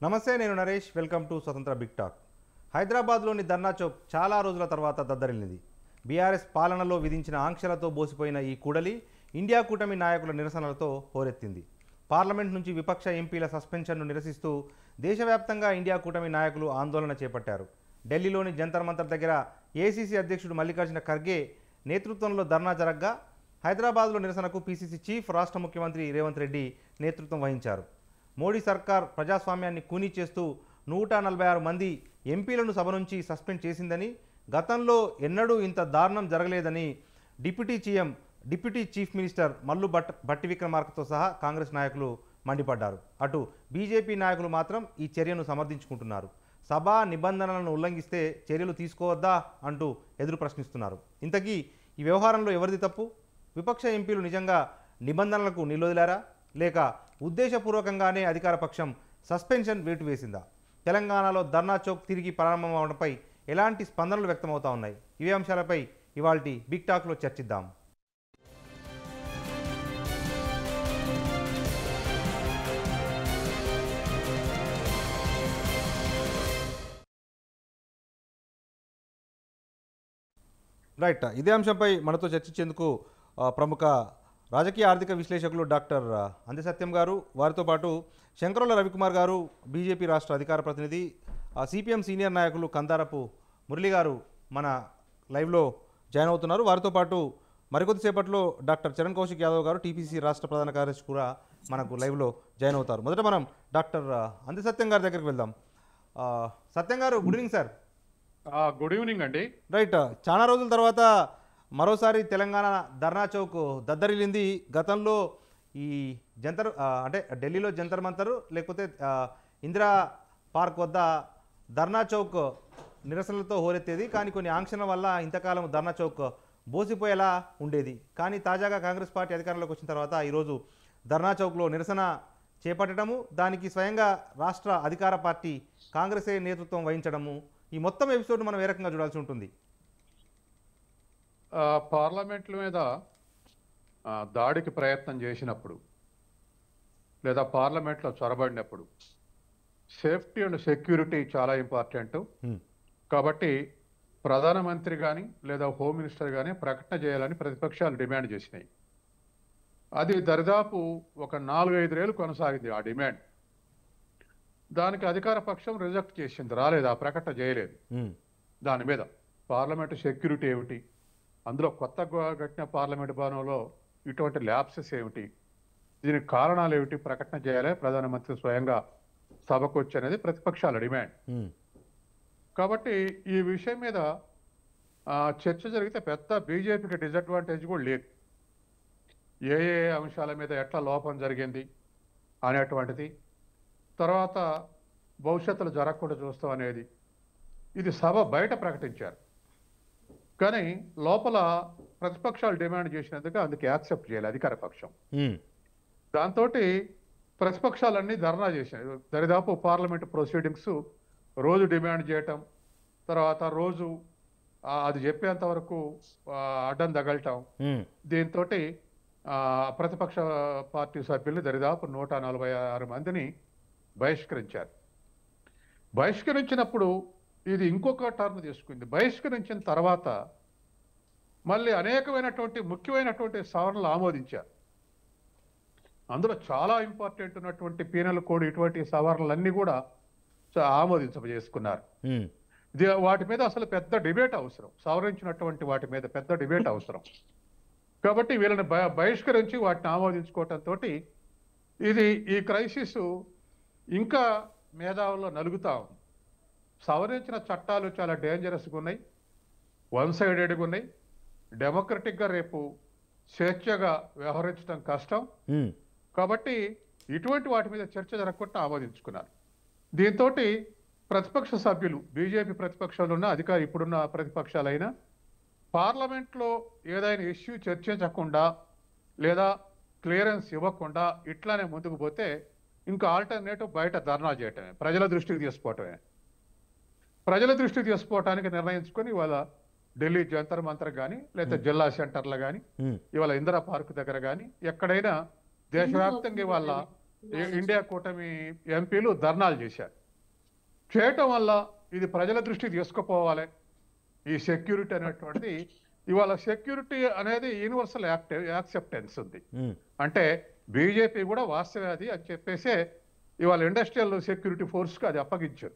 నమస్తే, నేను Naresh. Welcome to స్వతంత్ర బిగ్ టాక్. హైదరాబాద్లోని ధర్నా చౌక్ చాలా రోజుల తర్వాత దద్దరిల్లింది. బీఆర్ఎస్ పాలనలో విధించిన ఆంక్షలతో బోసిపోయిన ఈ కూడలి ఇండియా కూటమి నాయకుల నిరసనలతో హోరెత్తింది. పార్లమెంట్ నుంచి విపక్ష ఎంపీల సస్పెన్షన్ను నిరసిస్తూ దేశవ్యాప్తంగా ఇండియా కూటమి నాయకులు ఆందోళన చేపట్టారు. ఢిల్లీలోని జంతర్ మంతర్ దగ్గర ఏసీసీ అధ్యక్షుడు మల్లికార్జున ఖర్గే నేతృత్వంలో ధర్నా జరగ్గా హైదరాబాద్లో నిరసనకు పీసీసీ చీఫ్ రాష్ట్ర ముఖ్యమంత్రి రేవంత్ రెడ్డి నేతృత్వం వహించారు. మోడీ సర్కార్ ప్రజాస్వామ్యాన్ని కూనీ చేస్తూ 146 మంది ఎంపీలను సభ నుంచి సస్పెండ్ చేసిందని, గతంలో ఎన్నడూ ఇంత దారుణం జరగలేదని deputy chief minister Mallu Bhatti విక్రమార్కతో సహా కాంగ్రెస్ నాయకులు మండిపడ్డారు. అటు బీజేపీ నాయకులు మాత్రం ఈ చర్యను సమర్థించుకుంటున్నారు. సభా నిబంధనలను ఉల్లంఘిస్తే చర్యలు తీసుకోవద్దా అంటూ ఎదురు ప్రశ్నిస్తున్నారు. ఇంతకీ ఈ వ్యవహారంలో ఎవరిది తప్పు? విపక్ష ఎంపీలు నిజంగా నిబంధనలకు నిలొదిలారా, లేక ఉద్దేశపూర్వకంగానే అధికార పక్షం సస్పెన్షన్ వేటు వేసిందా? తెలంగాణలో ధర్నా చౌక్ తిరిగి ప్రారంభమవడంపై ఎలాంటి స్పందనలు వ్యక్తమవుతా ఉన్నాయి? ఇవే అంశాలపై ఇవాల్టి బిగ్ టాక్లో చర్చిద్దాం. రైట్, ఇదే అంశంపై మనతో చర్చించేందుకు ప్రముఖ రాజకీయ ఆర్థిక విశ్లేషకులు డాక్టర్ అందెసత్యం గారు, వారితో పాటు శంకరుల రవికుమార్ గారు, బీజేపీ రాష్ట్ర అధికార ప్రతినిధి, సిపిఎం సీనియర్ నాయకులు కందారపు మురళి గారు మన లైవ్లో జాయిన్ అవుతున్నారు. వారితో పాటు మరికొద్దిసేపట్లో డాక్టర్ చరణ్ కౌశిక్ యాదవ్ గారు, టీపీసీ రాష్ట్ర ప్రధాన కార్యదర్శి కూడా మనకు లైవ్లో జాయిన్ అవుతారు. మొదట మనం డాక్టర్ అందెసత్యం గారి దగ్గరికి వెళ్దాం. సత్యం గారు, good evening sir. Good evening అండి. రైట్, చాలా రోజుల తర్వాత మరోసారి తెలంగాణ ధర్నా చౌక్ దద్దరిల్లింది. గతంలో ఈ అంటే ఢిల్లీలో జంతర్ మంతర్ లేకపోతే ఇందిరా పార్క్ వద్ద ధర్నా చౌక్ నిరసనలతో హోరెత్తేది. కానీ కొన్ని ఆంక్షల వల్ల ఇంతకాలం ధర్నా చౌక్ బోసిపోయేలా ఉండేది. కానీ తాజాగా కాంగ్రెస్ పార్టీ అధికారంలోకి వచ్చిన తర్వాత ఈరోజు ధర్నా చౌక్లో నిరసన చేపట్టడము, దానికి స్వయంగా రాష్ట్ర అధికార పార్టీ కాంగ్రెసే నేతృత్వం వహించడము, ఈ మొత్తం ఎపిసోడ్ మనం ఏ రకంగా చూడాల్సి ఉంటుంది? పార్లమెంట్ల మీద దాడికి ప్రయత్నం చేసినప్పుడు లేదా పార్లమెంట్లో చొరబడినప్పుడు సేఫ్టీ అండ్ సెక్యూరిటీ చాలా ఇంపార్టెంట్. కాబట్టి ప్రధానమంత్రి కానీ లేదా హోమ్ మినిస్టర్ కానీ ప్రకటన చేయాలని ప్రతిపక్షాలు డిమాండ్ చేసినాయి. అది దరిదాపు ఒక 4-5 ఏళ్ళు కొనసాగింది ఆ డిమాండ్. దానికి అధికార పక్షం రిజెక్ట్ చేసింది, రాలేదు, ఆ ప్రకటన చేయలేదు. దాని మీద పార్లమెంటు సెక్యూరిటీ ఏమిటి, అందులో కొత్తగా కట్టిన పార్లమెంటు భవనంలో ఇటువంటి ల్యాప్సెస్ ఏమిటి, దీనికి కారణాలు ఏమిటి, ప్రకటన చేయాలి ప్రధానమంత్రి స్వయంగా సభకు వచ్చి అనేది ప్రతిపక్షాల డిమాండ్. కాబట్టి ఈ విషయం మీద చర్చ జరిగితే పెద్ద బీజేపీకి డిసడ్వాంటేజ్ కూడా లేదు. ఏ ఏ అంశాల మీద ఎట్లా లోపం జరిగింది అనేటువంటిది, తర్వాత భవిష్యత్తులో జరగకుండా చూస్తాం అనేది ఇది సభ బయట ప్రకటించారు. కానీ లోపల ప్రతిపక్షాలు డిమాండ్ చేసినందుకు అందుకు యాక్సెప్ట్ చేయాలి అధికార పక్షం. దాంతో ప్రతిపక్షాలన్నీ ధర్నా చేశాయి. దరిదాపు పార్లమెంట్ ప్రొసీడింగ్స్ రోజు డిమాండ్ చేయటం, తర్వాత రోజు అది చెప్పేంత వరకు అడ్డం తగలటం, దీంతో ప్రతిపక్ష పార్టీ సభ్యులు దరిదాపు 146 మందిని బహిష్కరించారు. బహిష్కరించినప్పుడు ఇది ఇంకొక టర్న్ తీసుకుంది. బహిష్కరించిన తర్వాత మళ్ళీ అనేకమైనటువంటి ముఖ్యమైనటువంటి సవరణలు ఆమోదించారు. అందులో చాలా ఇంపార్టెంట్ ఉన్నటువంటి పీనల్ కోడ్ ఇటువంటి సవరణలన్నీ కూడా ఆమోదించజేసుకున్నారు. వాటి మీద అసలు పెద్ద డిబేట్ అవసరం, సవరించినటువంటి వాటి మీద పెద్ద డిబేట్ అవసరం. కాబట్టి వీళ్ళని బహిష్కరించి వాటిని ఆమోదించుకోవటంతో ఈ క్రైసిస్ ఇంకా మేధావుల్లో నలుగుతా ఉంది. సవరించిన చట్టాలు చాలా డేంజరస్గా ఉన్నాయి, వన్ సైడెడ్గా ఉన్నాయి, డెమోక్రటిక్గా రేపు స్వేచ్ఛగా వ్యవహరించడం కష్టం. కాబట్టి ఇటువంటి వాటి మీద చర్చ జరగకుండా ఆమోదించుకున్నారు. దీంతో ప్రతిపక్ష సభ్యులు, బీజేపీ ప్రతిపక్షాలు ఉన్న ఇప్పుడున్న ప్రతిపక్షాలైనా పార్లమెంట్లో ఏదైనా ఇష్యూ చర్చించకుండా లేదా క్లియరెన్స్ ఇవ్వకుండా ఇట్లానే ముందుకు పోతే ఇంకా ఆల్టర్నేటివ్ బయట ధర్నా చేయటమే, ప్రజల దృష్టికి తీసుకోవటమే. ప్రజల దృష్టికి తీసుకోవటానికి నిర్ణయించుకొని ఇవాళ ఢిల్లీ జంతర్ మంతర్ కానీ లేదా జిల్లా సెంటర్లు కానీ ఇవాళ ఇందిరా పార్క్ దగ్గర కానీ ఎక్కడైనా దేశవ్యాప్తంగా ఇవాళ ఇండియా కూటమి ఎంపీలు ధర్నాలు చేశారు. చేయటం వల్ల ఇది ప్రజల దృష్టికి తీసుకుపోవాలి. ఈ సెక్యూరిటీ అనేటువంటిది ఇవాళ సెక్యూరిటీ అనేది యూనివర్సల్ యాక్సెప్టెన్స్ ఉంది. అంటే బీజేపీ కూడా వాస్తవాది అని చెప్పేసే ఇవాళ ఇండస్ట్రియల్ సెక్యూరిటీ ఫోర్స్ కి అది అప్పగించారు.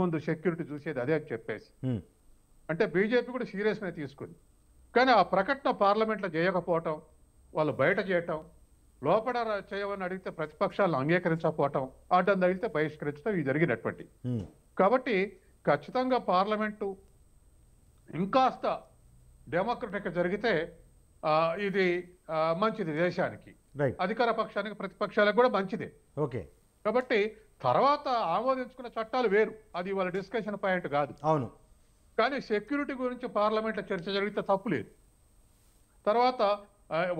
ముందు సెక్యూరిటీ చూసేది అదే అని చెప్పేసి, అంటే బీజేపీ కూడా సీరియస్ గా తీసుకుంది. కానీ ఆ ప్రకటన పార్లమెంట్లో చేయకపోవటం, వాళ్ళు బయట చేయటం, లోపల చేయమని అడిగితే ప్రతిపక్షాలను అంగీకరించకపోవటం, అడ్డం తగిలితే బహిష్కరించడం ఇవి జరిగినటువంటి. కాబట్టి ఖచ్చితంగా పార్లమెంటు ఇంకాస్త డెమోక్రటిక్ జరిగితే ఇది మంచిది దేశానికి, అధికార పక్షానికి, ప్రతిపక్షాలకు కూడా మంచిదే. ఓకే. కాబట్టి తర్వాత ఆమోదించుకున్న చట్టాలు వేరు, అది వాళ్ళ డిస్కషన్ పాయింట్ కాదు. అవును. కానీ సెక్యూరిటీ గురించి పార్లమెంట్లో చర్చ జరిగితే తప్పు లేదు. తర్వాత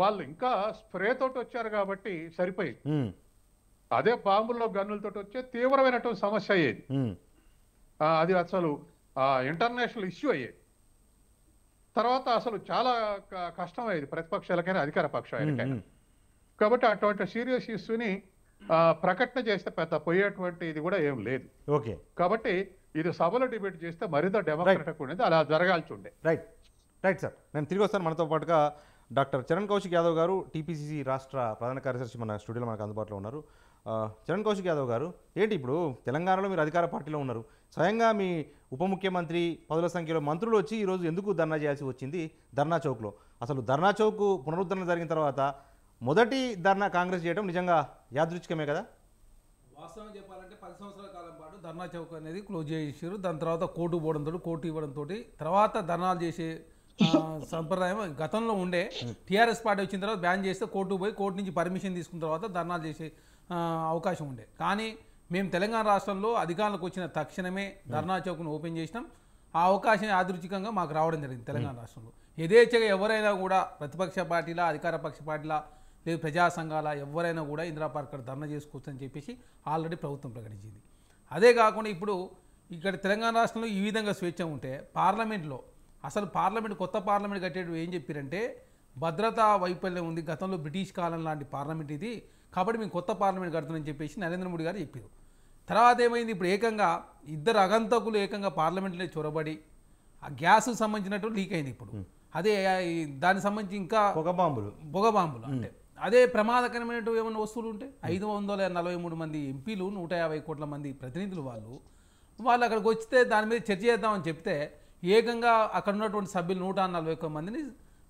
వాళ్ళు ఇంకా స్ప్రే తోటి వచ్చారు కాబట్టి సరిపోయింది. అదే బాంబుల్లో గన్నులతో వచ్చే తీవ్రమైనటువంటి సమస్య అయ్యేది. అది అసలు ఇంటర్నేషనల్ ఇష్యూ అయ్యేది. తర్వాత అసలు చాలా కష్టం అయ్యేది ప్రతిపక్షాలకైనా అధికార పక్షాలకైనా. కాబట్టి అటువంటి సీరియస్ ఇష్యూని ప్రకటన చేస్తే పెద్ద పోయేటువంటి ఇది కూడా ఏం లేదు. ఓకే. కాబట్టి ఇది సభలో డిబేట్ చేస్తే మరింత డెమోక్రటిక్ ఉండేది, అలా జరగాల్సి ఉండే. రైట్ సార్, నేను తిరిగి వస్తాను. మనతో పాటుగా డాక్టర్ చరణ్ కౌశిక్ యాదవ్ గారు, టీపీసీసీ రాష్ట్ర ప్రధాన కార్యదర్శి, మన స్టూడియోలో మనకు అందుబాటులో ఉన్నారు. చరణ్ కౌశిక్ యాదవ్ గారు, ఏంటి ఇప్పుడు తెలంగాణలో మీరు అధికార పార్టీలో ఉన్నారు, స్వయంగా మీ ఉప ముఖ్యమంత్రి, పదుల సంఖ్యలో మంత్రులు వచ్చి ఈరోజు ఎందుకు ధర్నా చేయాల్సి వచ్చింది ధర్నా చౌక్లో? అసలు ధర్నా చౌక్ పునరుద్ధరణ జరిగిన తర్వాత మొదటి ధర్నా కాంగ్రెస్ చేయడం నిజంగా యాదృచ్ఛికమే కదా? వాస్తవం చెప్పాలంటే 10 సంవత్సరాల కాలం పాటు ధర్నా చౌక్ అనేది క్లోజ్ చేసారు. దాని తర్వాత కోర్టు పోవడంతో, కోర్టు ఇవ్వడంతో తర్వాత ధర్నాలు చేసే సంప్రదాయం గతంలో ఉండే. టీఆర్ఎస్ పార్టీ వచ్చిన తర్వాత బ్యాన్ చేస్తే కోర్టు పోయి కోర్టు నుంచి పర్మిషన్ తీసుకున్న తర్వాత ధర్నాలు చేసే అవకాశం ఉండే. కానీ మేము తెలంగాణ రాష్ట్రంలో అధికారంలోకి వచ్చిన తక్షణమే ధర్నా చౌక్ను ఓపెన్ చేసినాం. ఆ అవకాశం యాదృచ్ఛికంగా మాకు రావడం జరిగింది. తెలంగాణ రాష్ట్రంలో యథేచ్ఛగా ఎవరైనా కూడా, ప్రతిపక్ష పార్టీలా, అధికార పక్ష పార్టీలా, లేదు ప్రజా సంఘాల ఎవరైనా కూడా ఇందిరా పార్క్ ధర్నా చేసుకోవచ్చు అని చెప్పేసి ఆల్రెడీ ప్రభుత్వం ప్రకటించింది. అదే కాకుండా ఇప్పుడు ఇక్కడ తెలంగాణ రాష్ట్రంలో ఈ విధంగా స్వేచ్ఛ ఉంటే పార్లమెంట్లో, అసలు పార్లమెంట్, కొత్త పార్లమెంట్ కట్టేటప్పుడు ఏం చెప్పారంటే భద్రతా వైఫల్యం ఉంది, గతంలో బ్రిటిష్ కాలం లాంటి పార్లమెంట్ ఇది, కాబట్టి మేము కొత్త పార్లమెంట్ కడుతున్నామని చెప్పేసి నరేంద్ర మోడీ గారు చెప్పారు. తర్వాత ఏమైంది, ఇప్పుడు ఏకంగా ఇద్దరు అగంతకులు ఏకంగా పార్లమెంట్లో చొరబడి ఆ గ్యాస్ సంబంధించినట్టు లీక్ అయింది. ఇప్పుడు అదే దానికి సంబంధించి ఇంకా పొగ బాంబులు అంటే అదే ప్రమాదకరమైనటువంటి ఏమైనా వస్తువులు ఉంటే 543 మంది ఎంపీలు, 150 కోట్ల మంది ప్రతినిధులు వాళ్ళు అక్కడికి వచ్చితే దాని మీద చర్చ చేద్దామని చెప్తే ఏకంగా అక్కడ ఉన్నటువంటి సభ్యులు 141 మందిని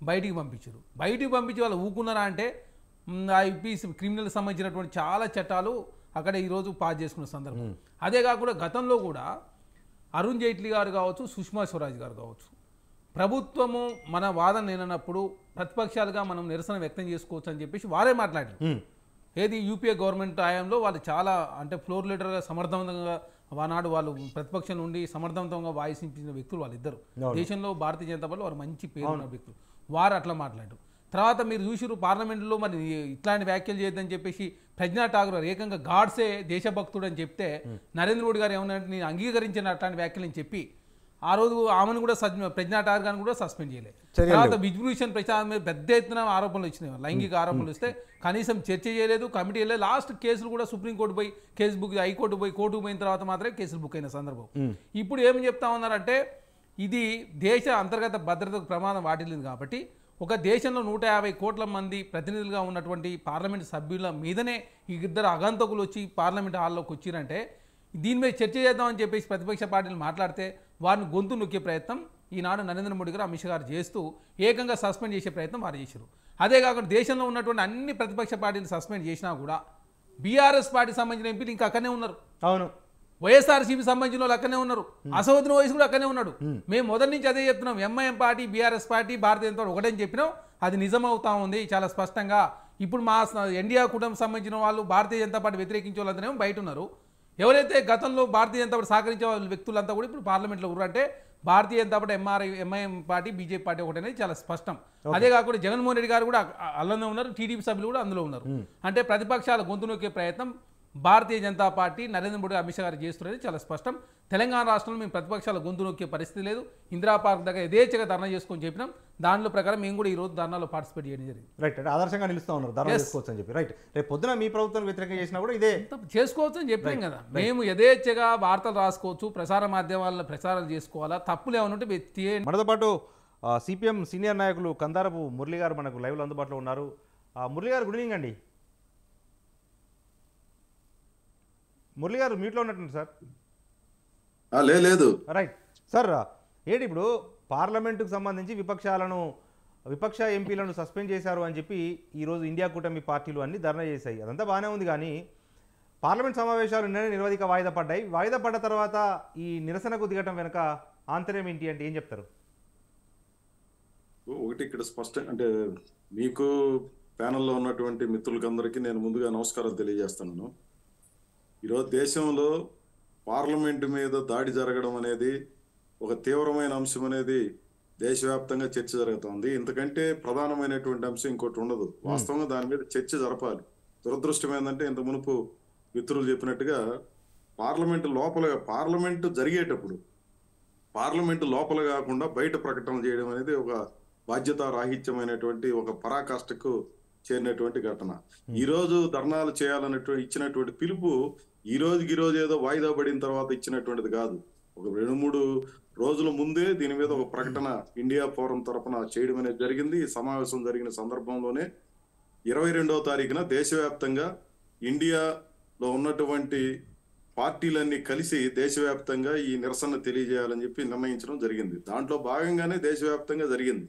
బయటికి పంపించారు. బయటికి పంపించి వాళ్ళు ఊకున్నారా అంటే ఐపీసీ క్రిమినల్ సంబంధించినటువంటి చాలా చట్టాలు అక్కడ ఈరోజు పాస్ చేసుకున్న సందర్భం. అదే కాకుండా గతంలో కూడా అరుణ్ జైట్లీ గారు కావచ్చు, సుష్మా స్వరాజ్ గారు కావచ్చు, ప్రభుత్వము మన వాదన లేనప్పుడు ప్రతిపక్షాలుగా మనం నిరసన వ్యక్తం చేసుకోవచ్చు అని చెప్పేసి వారే మాట్లాడారు. ఏది యూపీఏ గవర్నమెంట్ హయాంలో వాళ్ళు చాలా అంటే ఫ్లోర్ లీడర్గా సమర్థవంతంగా ఆనాడు వాళ్ళు ప్రతిపక్షం నుండి సమర్థవంతంగా వాయిస్ వినిపించిన వ్యక్తులు వాళ్ళిద్దరు. దేశంలో భారతీయ జనతా పార్టీలో వారు మంచి పేరు ఉన్న వ్యక్తులు, వారు అట్లా మాట్లాడారు. తర్వాత మీరు చూసిరు పార్లమెంట్లో మరి ఇట్లాంటి వ్యాఖ్యలు చేయొద్దని చెప్పేసి ప్రజ్ఞా ఠాగూర్ గారు ఏకంగా గాడ్సే దేశభక్తుడు అని చెప్తే నరేంద్ర మోడీ గారు ఏమన్నా నేను అంగీకరించిన అట్లాంటి వ్యాఖ్యలు అని చెప్పి ఆ రోజు ఆమెను కూడా ప్రజ్ఞా ఠాగూర్ గారిని కూడా సస్పెండ్ చేయలేదు. తర్వాత విజ్భూషణ్ ప్రసాద్ మీద పెద్ద ఎత్తున ఆరోపణలు వచ్చినాయి, లైంగిక ఆరోపణలు వస్తే కనీసం చర్చ చేయలేదు, కమిటీ వెళ్ళలేదు. లాస్ట్ కేసులు కూడా సుప్రీంకోర్టు పోయి కేసు బుక్, హైకోర్టు పోయి కోర్టుకు పోయిన తర్వాత మాత్రమే కేసులు బుక్ అయిన సందర్భం. ఇప్పుడు ఏమి చెప్తా ఉన్నారంటే ఇది దేశ అంతర్గత భద్రతకు ప్రమాదం వాటిల్లింది కాబట్టి ఒక దేశంలో 150 కోట్ల మంది ప్రతినిధులుగా ఉన్నటువంటి పార్లమెంట్ సభ్యుల మీదనే ఈ ఇద్దరు అగంతకులు వచ్చి పార్లమెంట్ హాల్లోకి వచ్చిరంటే దీని మీద చర్చ చేద్దామని చెప్పేసి ప్రతిపక్ష పార్టీలు మాట్లాడితే వారిని గొంతు నొక్కే ప్రయత్నం ఈనాడు నరేంద్ర మోడీ గారు, అమిత్ షా గారు చేస్తూ ఏకంగా సస్పెండ్ చేసే ప్రయత్నం వారు చేశారు. అదే కాకుండా దేశంలో ఉన్నటువంటి అన్ని ప్రతిపక్ష పార్టీలు సస్పెండ్ చేసినా కూడా బీఆర్ఎస్ పార్టీకి సంబంధించిన ఎంపీలు ఇంకా అక్కడనే ఉన్నారు. అవును, వైఎస్ఆర్సీపీ సంబంధించిన వాళ్ళు అక్కడనే ఉన్నారు. అసదుద్దీన్ ఓవైసీ కూడా అక్కడనే ఉన్నాడు. మేము మొదటి నుంచి అదే చెప్తున్నాం, ఎంఐఎం పార్టీ, బీఆర్ఎస్ పార్టీ, భారతీయ జనతా పార్టీ ఒకటని చెప్పినాం, అది నిజమవుతా ఉంది చాలా స్పష్టంగా. ఇప్పుడు మా ఎన్డీఏ కూటమికి సంబంధించిన వాళ్ళు భారతీయ జనతా పార్టీ వ్యతిరేకించే వాళ్ళందరూ బయట ఉన్నారు. ఎవరైతే గతంలో భారతీయ జనతా పార్టీ సహకరించే వాళ్ళ వ్యక్తులంతా కూడా ఇప్పుడు పార్లమెంట్లో ఉన్నారంటే Bharatiya Janata party, MIM party, BJP party ఒకటనేది చాలా స్పష్టం. అదే కాకుండా జగన్మోహన్ రెడ్డి గారు కూడా అందులోనే ఉన్నారు, టీడీపీ సభ్యులు కూడా అందులో ఉన్నారు. అంటే ప్రతిపక్షాల గొంతు నొక్కే ప్రయత్నం భారతీయ జనతా పార్టీ నరేంద్ర మోడీ అమిత్ షా గారు చేస్తున్నది చాలా స్పష్టం. తెలంగాణ రాష్ట్రంలో మేము ప్రతిపక్షాల గొంతు నొక్కే పరిస్థితి లేదు. ఇందిరా పార్క్ దగ్గర యథేచ్ఛగా ధర్నా చేసుకొని చెప్పినాం. దానిలో ప్రకారం మేము కూడా ఈ రోజు ధర్నాలో పార్టిసిపేట్ చేయడం జరిగింది. రైట్, అంటే ఆదర్శంగా నిలుస్తూ ఉన్నారు ధర్నా చేసుకోవచ్చు అని చెప్పి. రైట్, రేపు పొద్దున మీ ప్రభుత్వం వ్యతిరేకంగా చేసినా కూడా ఇదే చేసుకోవచ్చు అని చెప్పాం కదా. మేము యథేచ్ఛగా వార్తలు రాసుకోవచ్చు, ప్రసార మాధ్యమాల్లో ప్రచారాలు చేసుకోవాలా, తప్పులు ఏమన్నా మనతో పాటు సిపిఎం సీనియర్ నాయకులు కందారపు మురళి గారు మనకు లైవ్లో అందుబాటులో ఉన్నారు. మురళి గారు, గుడ్ ఈవినింగ్ అండి. మురళి గారు మ్యూట్లో ఉన్నట్టు సార్. లేదు రైట్ సార్, ఏంటి ఇప్పుడు పార్లమెంటుకు సంబంధించి విపక్ష ఎంపీలను సస్పెండ్ చేశారు అని చెప్పి ఈరోజు ఇండియా కూటమి పార్టీలు అన్ని ధర్నా చేశాయి. అదంతా బాగానే ఉంది, కానీ పార్లమెంట్ సమావేశాలు నిన్న నిరవధిక వాయిదా పడ్డాయి. వాయిదా పడ్డ తర్వాత ఈ నిరసనకు దిగటం వెనుక ఆంతర్యం ఏంటి అంటే ఏం చెప్తారు? ఒకటి ఇక్కడ స్పష్టం అంటే మీకు ప్యానెల్లో ఉన్నటువంటి మిత్రులకందరికీ నేను ముందుగా నమస్కారాలు తెలియజేస్తున్నాను. ఈరోజు దేశంలో పార్లమెంటు మీద దాడి జరగడం అనేది ఒక తీవ్రమైన అంశం అనేది దేశవ్యాప్తంగా చర్చ జరుగుతుంది. ఇంతకంటే ప్రధానమైనటువంటి అంశం ఇంకోటి ఉండదు. వాస్తవంగా దాని మీద చర్చ జరపాలి. దురదృష్టం ఏంటంటే ఇంత మునుపు మిత్రులు చెప్పినట్టుగా పార్లమెంటు జరిగేటప్పుడు పార్లమెంటు లోపల కాకుండా బయట ప్రకటనలు చేయడం అనేది ఒక బాధ్యతారాహిత్యమైనటువంటి ఒక పరాకాష్ఠకు చేరినటువంటి ఘటన. ఈ రోజు ధర్నాలు ఇచ్చినటువంటి పిలుపు ఈ రోజు ఏదో వాయిదా పడిన తర్వాత ఇచ్చినటువంటిది కాదు. ఒక 2-3 రోజుల ముందే దీని మీద ఒక ప్రకటన ఇండియా ఫోరం తరఫున చేయడం అనేది జరిగింది. ఈ సమావేశం జరిగిన సందర్భంలోనే 22వ తారీఖున దేశవ్యాప్తంగా ఇండియాలో ఉన్నటువంటి పార్టీలన్నీ కలిసి దేశవ్యాప్తంగా ఈ నిరసన తెలియజేయాలని చెప్పి నిర్ణయించడం జరిగింది. దాంట్లో భాగంగానే దేశవ్యాప్తంగా జరిగింది.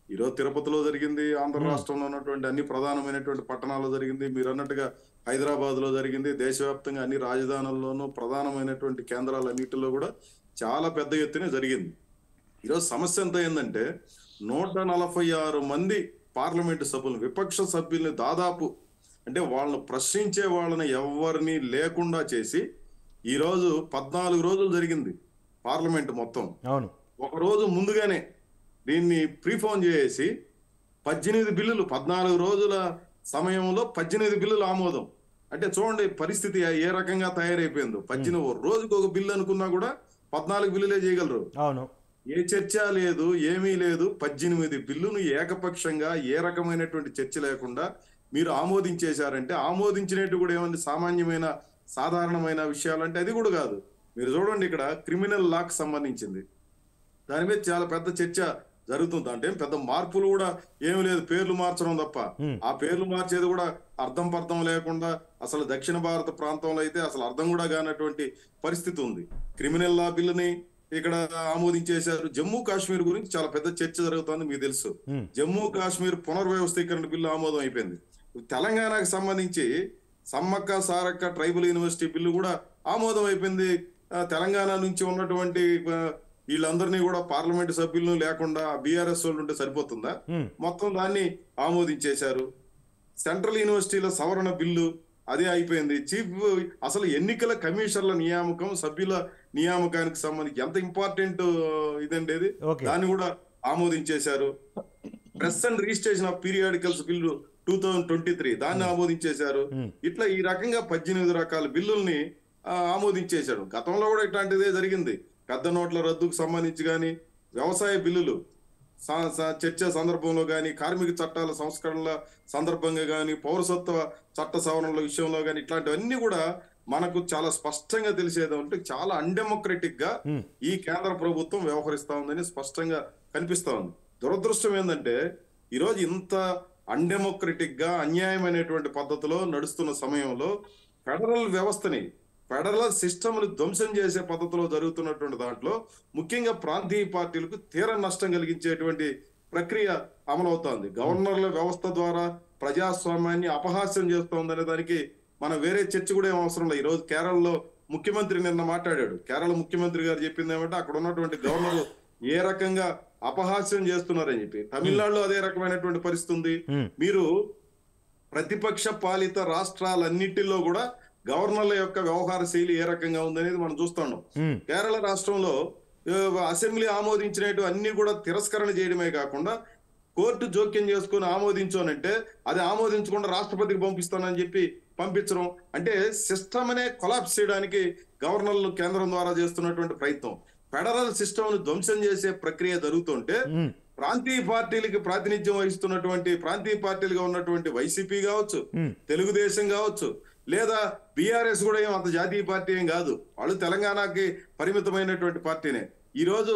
ఈరోజు తిరుపతిలో జరిగింది, ఆంధ్ర రాష్ట్రంలో ఉన్నటువంటి అన్ని ప్రధానమైనటువంటి పట్టణాల్లో జరిగింది, మీరు అన్నట్టుగా హైదరాబాద్ లో జరిగింది. దేశవ్యాప్తంగా అన్ని రాజధానుల్లోనూ ప్రధానమైనటువంటి కేంద్రాలన్నిటిలో కూడా చాలా పెద్ద ఎత్తున జరిగింది. ఈరోజు సమస్య ఎంత ఏంటంటే 146 మంది పార్లమెంటు సభ్యులు, విపక్ష సభ్యుల్ని దాదాపు అంటే వాళ్ళని ప్రశ్నించే వాళ్ళని ఎవరిని లేకుండా చేసి ఈరోజు 14 రోజులు జరిగింది పార్లమెంటు మొత్తం. అవును, ఒక రోజు ముందుగానే దీన్ని ప్రీఫోన్ చేసి 18 బిల్లులు 14 రోజుల సమయంలో 18 బిల్లులు ఆమోదం. అంటే చూడండి పరిస్థితి ఏ రకంగా తయారైపోయిందో. 18 రోజుకు ఒక బిల్లు అనుకున్నా కూడా 14 బిల్లులే చేయగలరు. అవును, ఏ చర్చ లేదు, ఏమీ లేదు. 18 బిల్లును ఏకపక్షంగా ఏ రకమైనటువంటి చర్చ లేకుండా మీరు ఆమోదించేశారంటే, ఆమోదించినట్టు కూడా ఏమంటే సామాన్యమైన సాధారణమైన విషయాలంటే అది కూడా కాదు. మీరు చూడండి ఇక్కడ క్రిమినల్ లాకు సంబంధించింది దాని మీద చాలా పెద్ద చర్చ జరుగుతుంది. అంటే పెద్ద మార్పులు కూడా ఏమి లేదు, పేర్లు మార్చడం తప్ప. ఆ పేర్లు మార్చేది కూడా అర్థం పర్థం లేకుండా అసలు దక్షిణ భారత ప్రాంతంలో అయితే అసలు అర్థం కూడా కానటువంటి పరిస్థితి ఉంది. క్రిమినల్ లా బిల్లుని ఇక్కడ ఆమోదించేశారు. జమ్మూ కాశ్మీర్ గురించి చాలా పెద్ద చర్చ జరుగుతుంది, మీకు తెలుసు. జమ్మూ కాశ్మీర్ పునర్వ్యవస్థీకరణ బిల్లు ఆమోదం అయిపోయింది. తెలంగాణకు సంబంధించి Sammakka Sarakka tribal university bill కూడా ఆమోదం అయిపోయింది. తెలంగాణ నుంచి ఉన్నటువంటి వీళ్ళందరినీ కూడా పార్లమెంట్ సభ్యులను లేకుండా బీఆర్ఎస్ వాళ్ళు ఉంటే సరిపోతుందా? మొత్తం దాన్ని ఆమోదించేశారు. సెంట్రల్ యూనివర్సిటీల సవరణ బిల్లు అదే అయిపోయింది. అసలు ఎన్నికల కమిషన్ల నియామకం, సభ్యుల నియామకానికి సంబంధించి ఎంత ఇంపార్టెంట్ ఇదండి ఇది, దాన్ని కూడా ఆమోదించేశారు. Press and registration of periodicals bill 2023 దాన్ని ఆమోదించేశారు. ఇట్లా ఈ రకంగా 18 రకాల బిల్లుల్ని ఆమోదించేశాడు. గతంలో కూడా ఇట్లాంటిదే జరిగింది. పెద్ద నోట్ల రద్దుకు సంబంధించి కానీ, వ్యవసాయ బిల్లులు చర్చ సందర్భంలో కానీ, కార్మిక చట్టాల సంస్కరణల సందర్భంగా కానీ, పౌరసత్వ చట్ట సవరణల విషయంలో కానీ, ఇట్లాంటివన్నీ కూడా మనకు చాలా స్పష్టంగా తెలిసేది అంటే చాలా అన్డెమోక్రటిక్ గా ఈ కేంద్ర ప్రభుత్వం వ్యవహరిస్తా ఉందని స్పష్టంగా కనిపిస్తా ఉంది. దురదృష్టం ఏంటంటే ఈరోజు ఇంత అన్డెమోక్రటిక్ గా అన్యాయమైనటువంటి పద్ధతిలో నడుస్తున్న సమయంలో ఫెడరల్ వ్యవస్థని, ఫెడరల్ సిస్టమ్ని ధ్వంసం చేసే పద్ధతిలో జరుగుతున్నటువంటి దాంట్లో ముఖ్యంగా ప్రాంతీయ పార్టీలకు తీర నష్టం కలిగించేటువంటి ప్రక్రియ అమలవుతోంది. గవర్నర్ల వ్యవస్థ ద్వారా ప్రజాస్వామ్యాన్ని అపహాస్యం చేస్తోందనే దానికి మనం వేరే చర్చ కూడా ఏం అవసరం లేదు. ఈరోజు కేరళలో ముఖ్యమంత్రి నిన్న మాట్లాడాడు. కేరళ ముఖ్యమంత్రి గారు చెప్పింది ఏమంటే అక్కడ ఉన్నటువంటి గవర్నర్ ఏ రకంగా అపహాస్యం చేస్తున్నారని చెప్పి. తమిళనాడులో అదే రకమైనటువంటి పరిస్థితి ఉంది. మీరు ప్రతిపక్ష పాలిత రాష్ట్రాలన్నిటిలో కూడా గవర్నర్ల యొక్క వ్యవహార శైలి ఏ రకంగా ఉందనేది మనం చూస్తున్నాం. కేరళ రాష్ట్రంలో అసెంబ్లీ ఆమోదించినట్టు అన్ని కూడా తిరస్కరణ చేయడమే కాకుండా కోర్టు జోక్యం చేసుకొని ఆమోదించోనంటే అది ఆమోదించకుండా రాష్ట్రపతికి పంపిస్తానని చెప్పి పంపించడం అంటే సిస్టమ్ అనే కొలాప్స్ చేయడానికి గవర్నర్లు కేంద్రం ద్వారా చేస్తున్నటువంటి ప్రయత్నం. ఫెడరల్ సిస్టమ్ ను ధ్వంసం చేసే ప్రక్రియ జరుగుతుంటే ప్రాంతీయ పార్టీలకి ప్రాతినిధ్యం వహిస్తున్నటువంటి ప్రాంతీయ పార్టీలుగా ఉన్నటువంటి వైసీపీ కావచ్చు, తెలుగుదేశం కావచ్చు, లేదా బీఆర్ఎస్ కూడా ఏం అంత జాతీయ పార్టీ ఏం కాదు, వాళ్ళు తెలంగాణకి పరిమితమైనటువంటి పార్టీనే. ఈ రోజు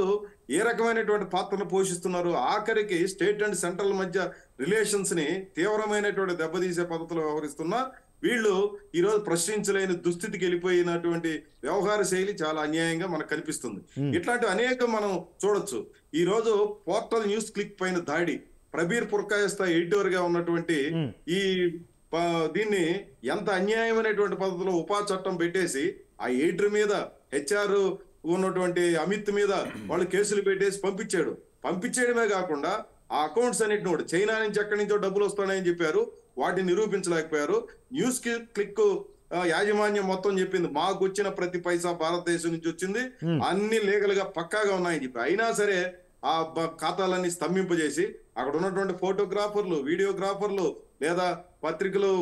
ఏ రకమైనటువంటి పాత్రను పోషిస్తున్నారు? ఆఖరికి స్టేట్ అండ్ సెంట్రల్ మధ్య రిలేషన్స్ ని తీవ్రమైనటువంటి దెబ్బతీసే పద్ధతిలో వ్యవహరిస్తున్నా వీళ్ళు ఈ రోజు ప్రశ్నించలేని దుస్థితికి వెళ్ళిపోయినటువంటి వ్యవహార శైలి చాలా అన్యాయంగా మనకు కనిపిస్తుంది. ఇట్లాంటి అనేకం మనం చూడొచ్చు. ఈ రోజు పోర్టల్ న్యూస్ క్లిక్ పైన దాడి, ప్రబీర్ పుర్కాయస్తా ఎడిటర్ గా ఉన్నటువంటి ఈ దీన్ని ఎంత అన్యాయమైనటువంటి పద్ధతిలో ఉపా చట్టం పెట్టేసి ఆ ఎడిటర్ మీద హెచ్ఆర్ ఉన్నటువంటి అమిత్ మీద వాళ్ళు కేసులు పెట్టేసి పంపించేయడమే కాకుండా ఆ అకౌంట్స్ అన్నిటిని కూడా చైనా నుంచి ఎక్కడి నుంచో డబ్బులు వస్తున్నాయని చెప్పారు, వాటిని నిరూపించలేకపోయారు. న్యూస్ క్లిక్ యాజమాన్యం మొత్తం చెప్పింది మాకు వచ్చిన ప్రతి పైసా భారతదేశం నుంచి వచ్చింది, అన్ని లీగల్ గా పక్కాగా ఉన్నాయని చెప్పి, అయినా సరే ఆ ఖాతాలన్నీ స్తంభింపజేసి అక్కడ ఉన్నటువంటి ఫోటోగ్రాఫర్లు, వీడియోగ్రాఫర్లు, లేదా పత్రికలు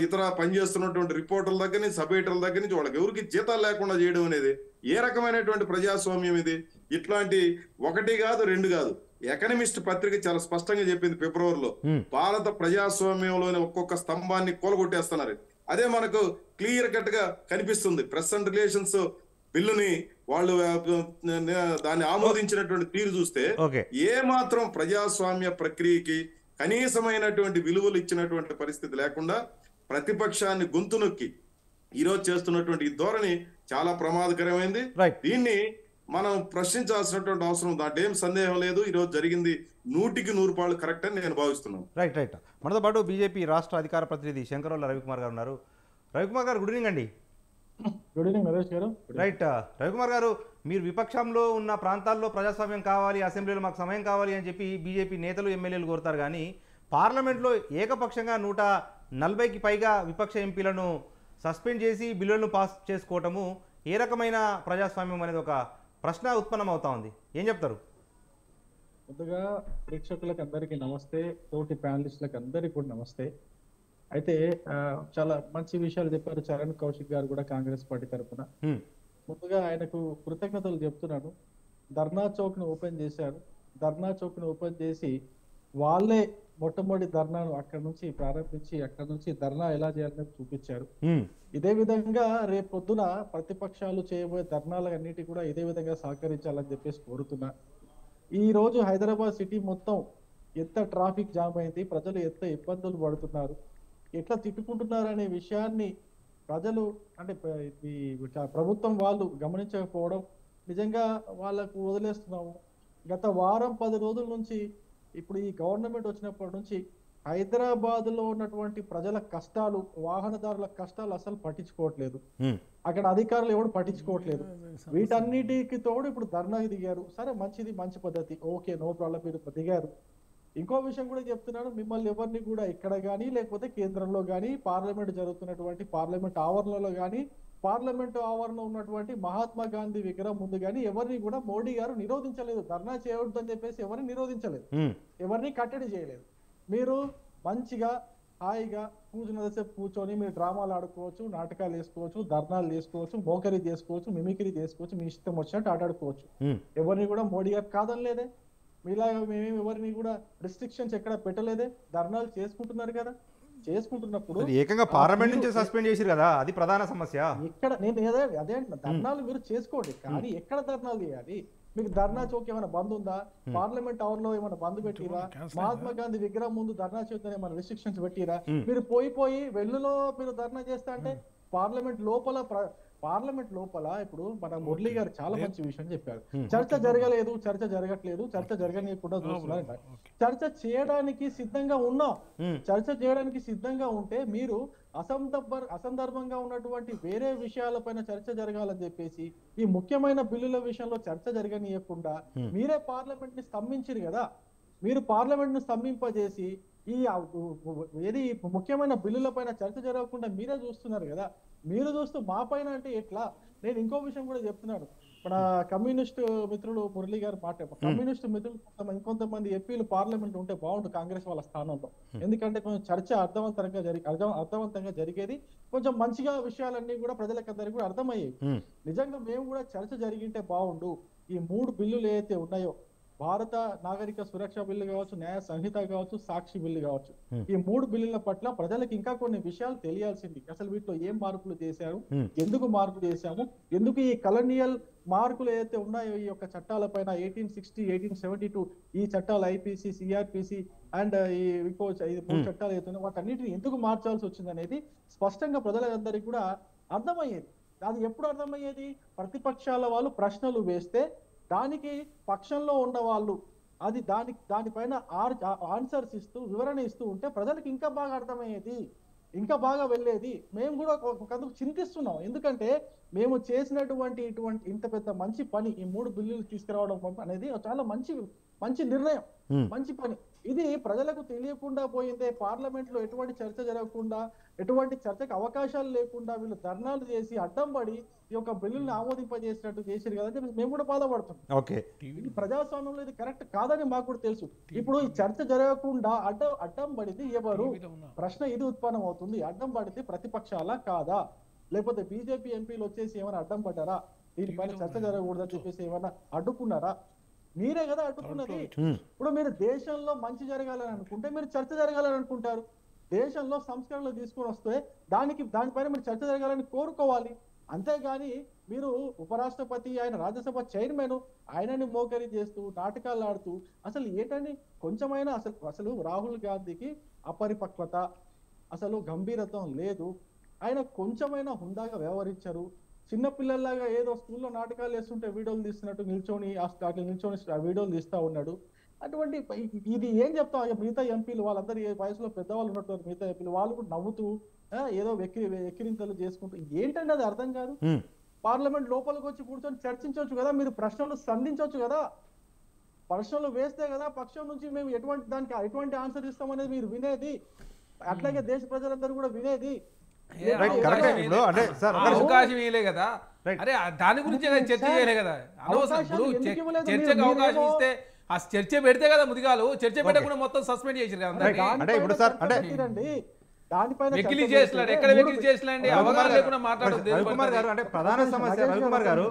ఇతర పనిచేస్తున్నటువంటి రిపోర్టర్ల దగ్గర నుంచి, సబ్ ఎడిటర్ల దగ్గర నుంచి వాళ్ళకి ఎవరికి జీతాలు లేకుండా చేయడం అనేది ఏ రకమైనటువంటి ప్రజాస్వామ్యం ఇది? ఇట్లాంటి ఒకటి కాదు, రెండు కాదు. ఎకనమిస్ట్ పత్రిక చాలా స్పష్టంగా చెప్పింది ఫిబ్రవరిలో, భారత ప్రజాస్వామ్యంలోని ఒక్కొక్క స్తంభాన్ని కూలగొట్టేస్తున్నారు. అదే మనకు క్లియర్ కట్ గా కనిపిస్తుంది. ప్రెస్ అండ్ రిలేషన్స్ బిల్లుని వాళ్ళు దాన్ని ఆమోదించినటువంటి తీరు చూస్తే ఏ మాత్రం ప్రజాస్వామ్య ప్రక్రియకి కనీసమైనటువంటి విలువలు ఇచ్చినటువంటి పరిస్థితి లేకుండా ప్రతిపక్షాన్ని గొంతు నొక్కి ఈరోజు చేస్తున్నటువంటి ఈ ధోరణి చాలా ప్రమాదకరమైంది. దీన్ని మనం ప్రశ్నించాల్సినటువంటి అవసరం, దాంట్లో ఏం సందేహం లేదు. ఈ రోజు జరిగింది 100% కరెక్ట్ అని నేను భావిస్తున్నాను. రైట్. మనతో పాటు బీజేపీ రాష్ట్ర అధికార ప్రతినిధి శంకరవల్ల రవికుమార్ గారు ఉన్నారు. రవికుమార్ గారు, గుడ్ ఈవినింగ్ అండి. గుడ్ ఈవినింగ్ నరేష్ గారు. రైట్. రవికుమార్ గారు, మీరు విపక్షంలో ఉన్న ప్రాంతాల్లో ప్రజాస్వామ్యం కావాలి, అసెంబ్లీలో మాకు సమయం కావాలి అని చెప్పి బీజేపీ నేతలు, ఎమ్మెల్యేలు కోరుతారు. కానీ పార్లమెంట్లో ఏకపక్షంగా 140కి పైగా విపక్ష ఎంపీలను సస్పెండ్ చేసి బిల్లులను పాస్ చేసుకోవటము ఏ రకమైన ప్రజాస్వామ్యం అనేది ఒక ప్రశ్న ఉత్పన్నం అవుతా ఉంది. ఏం చెప్తారు? ముందుగా ప్రేక్షకులకు అందరికీ నమస్తే, తోటి ప్యానలిస్టులకు అందరికీ కూడా నమస్తే. అయితే చాలా మంచి విషయాలు చెప్పారు చరణ్ కౌశిక్ గారు కూడా కాంగ్రెస్ పార్టీ తరఫున. ముందుగా ఆయనకు కృతజ్ఞతలు చెప్తున్నాను. ధర్నా చౌక్ ను ఓపెన్ చేశారు. ధర్నా చౌక్ ను ఓపెన్ చేసి వాళ్ళే మొట్టమొదటి ధర్నాను అక్కడ నుంచి ప్రారంభించి అక్కడ నుంచి ధర్నా ఎలా చేయాలని చూపించారు. ఇదే విధంగా రేపు పొద్దున ప్రతిపక్షాలు చేయబోయే ధర్నాలన్నిటి కూడా ఇదే విధంగా సహకరించాలని చెప్పేసి కోరుతున్నా. ఈ రోజు హైదరాబాద్ సిటీ మొత్తం ఎంత ట్రాఫిక్ జామ్ అయింది, ప్రజలు ఎంత ఇబ్బందులు పడుతున్నారు, ఎట్లా తిట్టుకుంటున్నారు అనే విషయాన్ని ప్రజలు అంటే ప్రభుత్వం వాళ్ళు గమనించకపోవడం నిజంగా వాళ్ళకు వదిలేస్తున్నాము. గత వారం 10 రోజుల నుంచి ఇప్పుడు ఈ గవర్నమెంట్ వచ్చినప్పటి నుంచి హైదరాబాద్ లో ఉన్నటువంటి ప్రజల కష్టాలు, వాహనదారుల కష్టాలు అసలు పట్టించుకోవట్లేదు. అక్కడ అధికారులు ఎవరు పట్టించుకోవట్లేదు. వీటన్నిటికి తోడు ఇప్పుడు ధర్నాకి దిగారు. సరే, మంచిది, మంచి పద్ధతి, ఓకే, నో ప్రాబ్లం, మీరు దిగారు. ఇంకో విషయం కూడా చెప్తున్నాను, మిమ్మల్ని ఎవరిని కూడా ఇక్కడ కానీ లేకపోతే కేంద్రంలో కానీ పార్లమెంట్ జరుగుతున్నటువంటి పార్లమెంట్ ఆవరణలో కానీ పార్లమెంట్ ఆవరణలో ఉన్నటువంటి మహాత్మా గాంధీ విగ్రహం ముందు కానీ ఎవరిని కూడా మోడీ గారు నిరోధించలేదు. ధర్నా చేయవద్దు అని చెప్పేసి ఎవరిని నిరోధించలేదు, ఎవరిని కట్టడి చేయలేదు. మీరు మంచిగా హాయిగా కూర్చున్నసేపు కూర్చొని మీరు డ్రామాలు ఆడుకోవచ్చు, నాటకాలు వేసుకోవచ్చు, ధర్నాలు చేసుకోవచ్చు, మోకరీ చేసుకోవచ్చు, మిమిక్రీ చేసుకోవచ్చు, మీ ఇష్టం వచ్చినట్టు ఆటాడుకోవచ్చు. ఎవరిని కూడా మోడీ గారు కాదనలేదే. మీలాగా మేమేమి ఎవరిని కూడా రిస్ట్రిక్షన్స్ ఎక్కడ పెట్టలేదే. ధర్నాలు చేసుకుంటున్నారు కదా. చేసుకుంటున్నప్పుడు ఏకంగా పార్లమెంట్ నుంచి సస్పెండ్ చేశారు కదా, అది ప్రధాన సమస్య. ఎక్కడ నేను అదే ధర్నాలు మీరు చేసుకోండి, కానీ ఎక్కడ ధర్నాలు చేయాలి? మీకు ధర్నా చౌక్ ఏమైనా బంద్ ఉందా? పార్లమెంట్ అవర్ లో ఏమైనా బంద్ పెట్టిరా? మహాత్మా గాంధీ విగ్రహం ముందు ధర్నా చేద్దాం ఏమైనా రిస్ట్రిక్షన్స్ పెట్టిరా? మీరు పోయి వెల్లులో మీరు ధర్నా చేస్తా అంటే పార్లమెంట్ లోపల ఇప్పుడు మన మురళి గారు చాలా మంచి విషయం చెప్పారు. చర్చ జరగలేదు, చర్చ జరగట్లేదు, చర్చ జరగనీయకుండా చూస్తున్నారు. చర్చ చేయడానికి సిద్ధంగా ఉన్నాం. చర్చ చేయడానికి సిద్ధంగా ఉంటే మీరు అసందర్భంగా ఉన్నటువంటి వేరే విషయాలపైన చర్చ జరగాలని చెప్పేసి ఈ ముఖ్యమైన బిల్లుల విషయంలో చర్చ జరగనీయకుండా మీరే పార్లమెంట్ ని స్తంభించారు కదా. మీరు పార్లమెంట్ ను స్తంభింపజేసి ఏది ముఖ్యమైన బిల్లుల పైన చర్చ జరగకుండా మీరే చూస్తున్నారు కదా. మీరు చూస్తూ మా పైన అంటే ఎట్లా? నేను ఇంకో విషయం కూడా చెప్తున్నాను. మన కమ్యూనిస్ట్ మిత్రులు మురళి గారు కమ్యూనిస్ట్ మిత్రులు ఇంకొంతమంది ఎంపీలు పార్లమెంట్ ఉంటే బాగుండు కాంగ్రెస్ వాళ్ళ స్థానంలో. ఎందుకంటే కొంచెం చర్చ అర్థవంతంగా జరిగేది, కొంచెం మంచిగా విషయాలన్నీ కూడా ప్రజలకందరికీ కూడా అర్థమయ్యేవి. నిజంగా మేము కూడా చర్చ జరిగింటే బాగుండు. ఈ 3 బిల్లులు ఏవైతే ఉన్నాయో, భారత నాగరిక సురక్ష బిల్లు కావచ్చు, న్యాయ సంహిత కావచ్చు, సాక్షి బిల్లు కావచ్చు, ఈ 3 బిల్లుల పట్ల ప్రజలకు ఇంకా కొన్ని విషయాలు తెలియాల్సింది. అసలు వీటిలో ఏం మార్పులు చేశారు, ఎందుకు మార్పు చేశాము, ఎందుకు ఈ కలోనియల్ మార్కులు ఏదైతే ఉన్నాయో ఈ యొక్క చట్టాలపైన 1860, 1872 ఈ చట్టాలు ఐపీసీ, సిఆర్పిసి అండ్ ఈ 3 చట్టాలు ఏదైతే వాటన్నిటిని ఎందుకు మార్చాల్సి వచ్చింది అనేది స్పష్టంగా ప్రజలందరికీ కూడా అర్థమయ్యేది. అది ఎప్పుడు అర్థమయ్యేది? ప్రతిపక్షాల వాళ్ళు ప్రశ్నలు వేస్తే దానికి పక్షంలో ఉన్న వాళ్ళు అది దానిపైన ఆన్సర్స్ ఇస్తూ వివరణ ఇస్తూ ఉంటే ప్రజలకు ఇంకా బాగా అర్థమయ్యేది, ఇంకా బాగా వెళ్ళేది. మేము కూడా ఒకందుకు చింతిస్తున్నాం. ఎందుకంటే మేము చేసినటువంటి ఇంత పెద్ద మంచి పని, ఈ 3 బిల్లులు తీసుకురావడం అనేది చాలా మంచి నిర్ణయం, మంచి పని. ఇది ప్రజలకు తెలియకుండా పోయిందే. పార్లమెంట్ లో ఎటువంటి చర్చ జరగకుండా, ఎటువంటి చర్చకు అవకాశాలు లేకుండా వీళ్ళు ధర్నాలు చేసి అడ్డం పడి ఈ యొక్క బిల్లుల్ని ఆమోదింపజేసినట్టు చేశారు కదంటే మేము కూడా బాధపడుతున్నాం. ఇది ప్రజాస్వామ్యంలో ఇది కరెక్ట్ కాదని మాకు కూడా తెలుసు. ఇప్పుడు ఈ చర్చ జరగకుండా అడ్డం పడితే ఎవరు? ప్రశ్న ఇది ఉత్పన్నం అవుతుంది. అడ్డం పడితే ప్రతిపక్షాలా కాదా, లేకపోతే బీజేపీ ఎంపీలు వచ్చేసి ఏమైనా అడ్డం పడ్డారా, దీనిపైన చర్చ జరగకూడదని చెప్పేసి ఏమైనా అడ్డుకున్నారా? మీరే కదా అడ్డుకున్నది. ఇప్పుడు మీరు దేశంలో మంచి జరగాలని అనుకుంటే మీరు చర్చ జరగాలని అనుకుంటారు. దేశంలో సంస్కరణలు తీసుకొని వస్తే దానిపైన మీరు చర్చ జరగాలని కోరుకోవాలి. అంతేగాని మీరు ఉపరాష్ట్రపతి, ఆయన రాజ్యసభ చైర్మన్, ఆయనని మోకరి చేస్తూ నాటకాలు ఆడుతూ అసలు ఏంటని కొంచెమైనా అసలు రాహుల్ గాంధీకి అపరిపక్వత, అసలు గంభీరత్వం లేదు. ఆయన కొంచెమైనా హుందాగా వ్యవహరించరు. చిన్నపిల్లల్లాగా ఏదో స్కూల్లో నాటకాలు వేస్తుంటే వీడియోలు తీస్తున్నట్టు నిల్చొని వీడియోలు తీస్తా ఉన్నాడు. అటువంటి ఇది ఏం చెప్తాం? మిగతా ఎంపీలు వాళ్ళందరూ ఏ వయసులో పెద్దవాళ్ళు ఉన్నట్టు మిగతా ఎంపీలు వాళ్ళు కూడా నవ్వుతూ ఏదో వెక్కిరింతలు చేసుకుంటూ ఏంటంటే అది అర్థం కాదు. పార్లమెంట్ లోపలికి వచ్చి కూర్చొని చర్చించవచ్చు కదా, మీరు ప్రశ్నలు సంధించవచ్చు కదా, ప్రశ్నలు వేస్తే కదా పక్షం నుంచి మేము ఎటువంటి ఆన్సర్ ఇస్తామనేది మీరు వినేది, అట్లాగే దేశ ప్రజలందరూ కూడా వినేది. అవకాశం ఇవ్వలే కదా, అరే దాని గురించి చర్చ చేయలే కదా. చర్చకు అవకాశం ఇస్తే ఆ చర్చ పెడితే కదా ముదిగాలు, చర్చ పెట్టకుండా మొత్తం సస్పెండ్ చేసారు వెకిలి చేస్తున్నాడు. ఎక్కడ వెకిలి చేసినాండి? అవగాహన లేకుండా మాట్లాడదు. రవికుమార్ గారు అంటే ప్రధాన సమస్య, రవికుమార్ గారు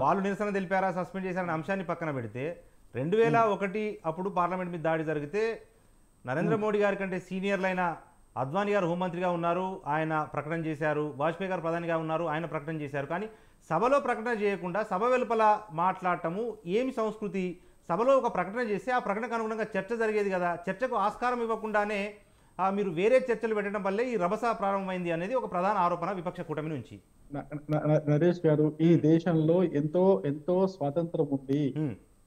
వాళ్ళు నిరసన తెలిపారా, సస్పెండ్ చేశారనే అంశాన్ని పక్కన పెడితే 2001 అప్పుడు పార్లమెంట్ మీద దాడి జరిగితే నరేంద్ర మోడీ గారి కంటే సీనియర్లైన అద్వానీ గారు హోంమంత్రిగా ఉన్నారు, ఆయన ప్రకటన చేశారు. వాజ్పేయి గారు ప్రధానిగా ఉన్నారు, ఆయన ప్రకటన చేశారు. కానీ సభలో ప్రకటన చేయకుండా సభ వెలుపల మాట్లాడటము ఏమి సంస్కృతి? సభలో ఒక ప్రకటన చేస్తే ఆ ప్రకటనకు అనుగుణంగా చర్చ జరిగేది కదా. చర్చకు ఆస్కారం ఇవ్వకుండానే మీరు వేరే చర్చలు పెట్టడం వల్లే ఈ రభస ప్రారంభమైంది అనేది ఒక ప్రధాన ఆరోపణ విపక్ష కూటమి నుంచి. నరేష్ గారు, ఈ దేశంలో ఎంతో స్వాతంత్రం ఉంది,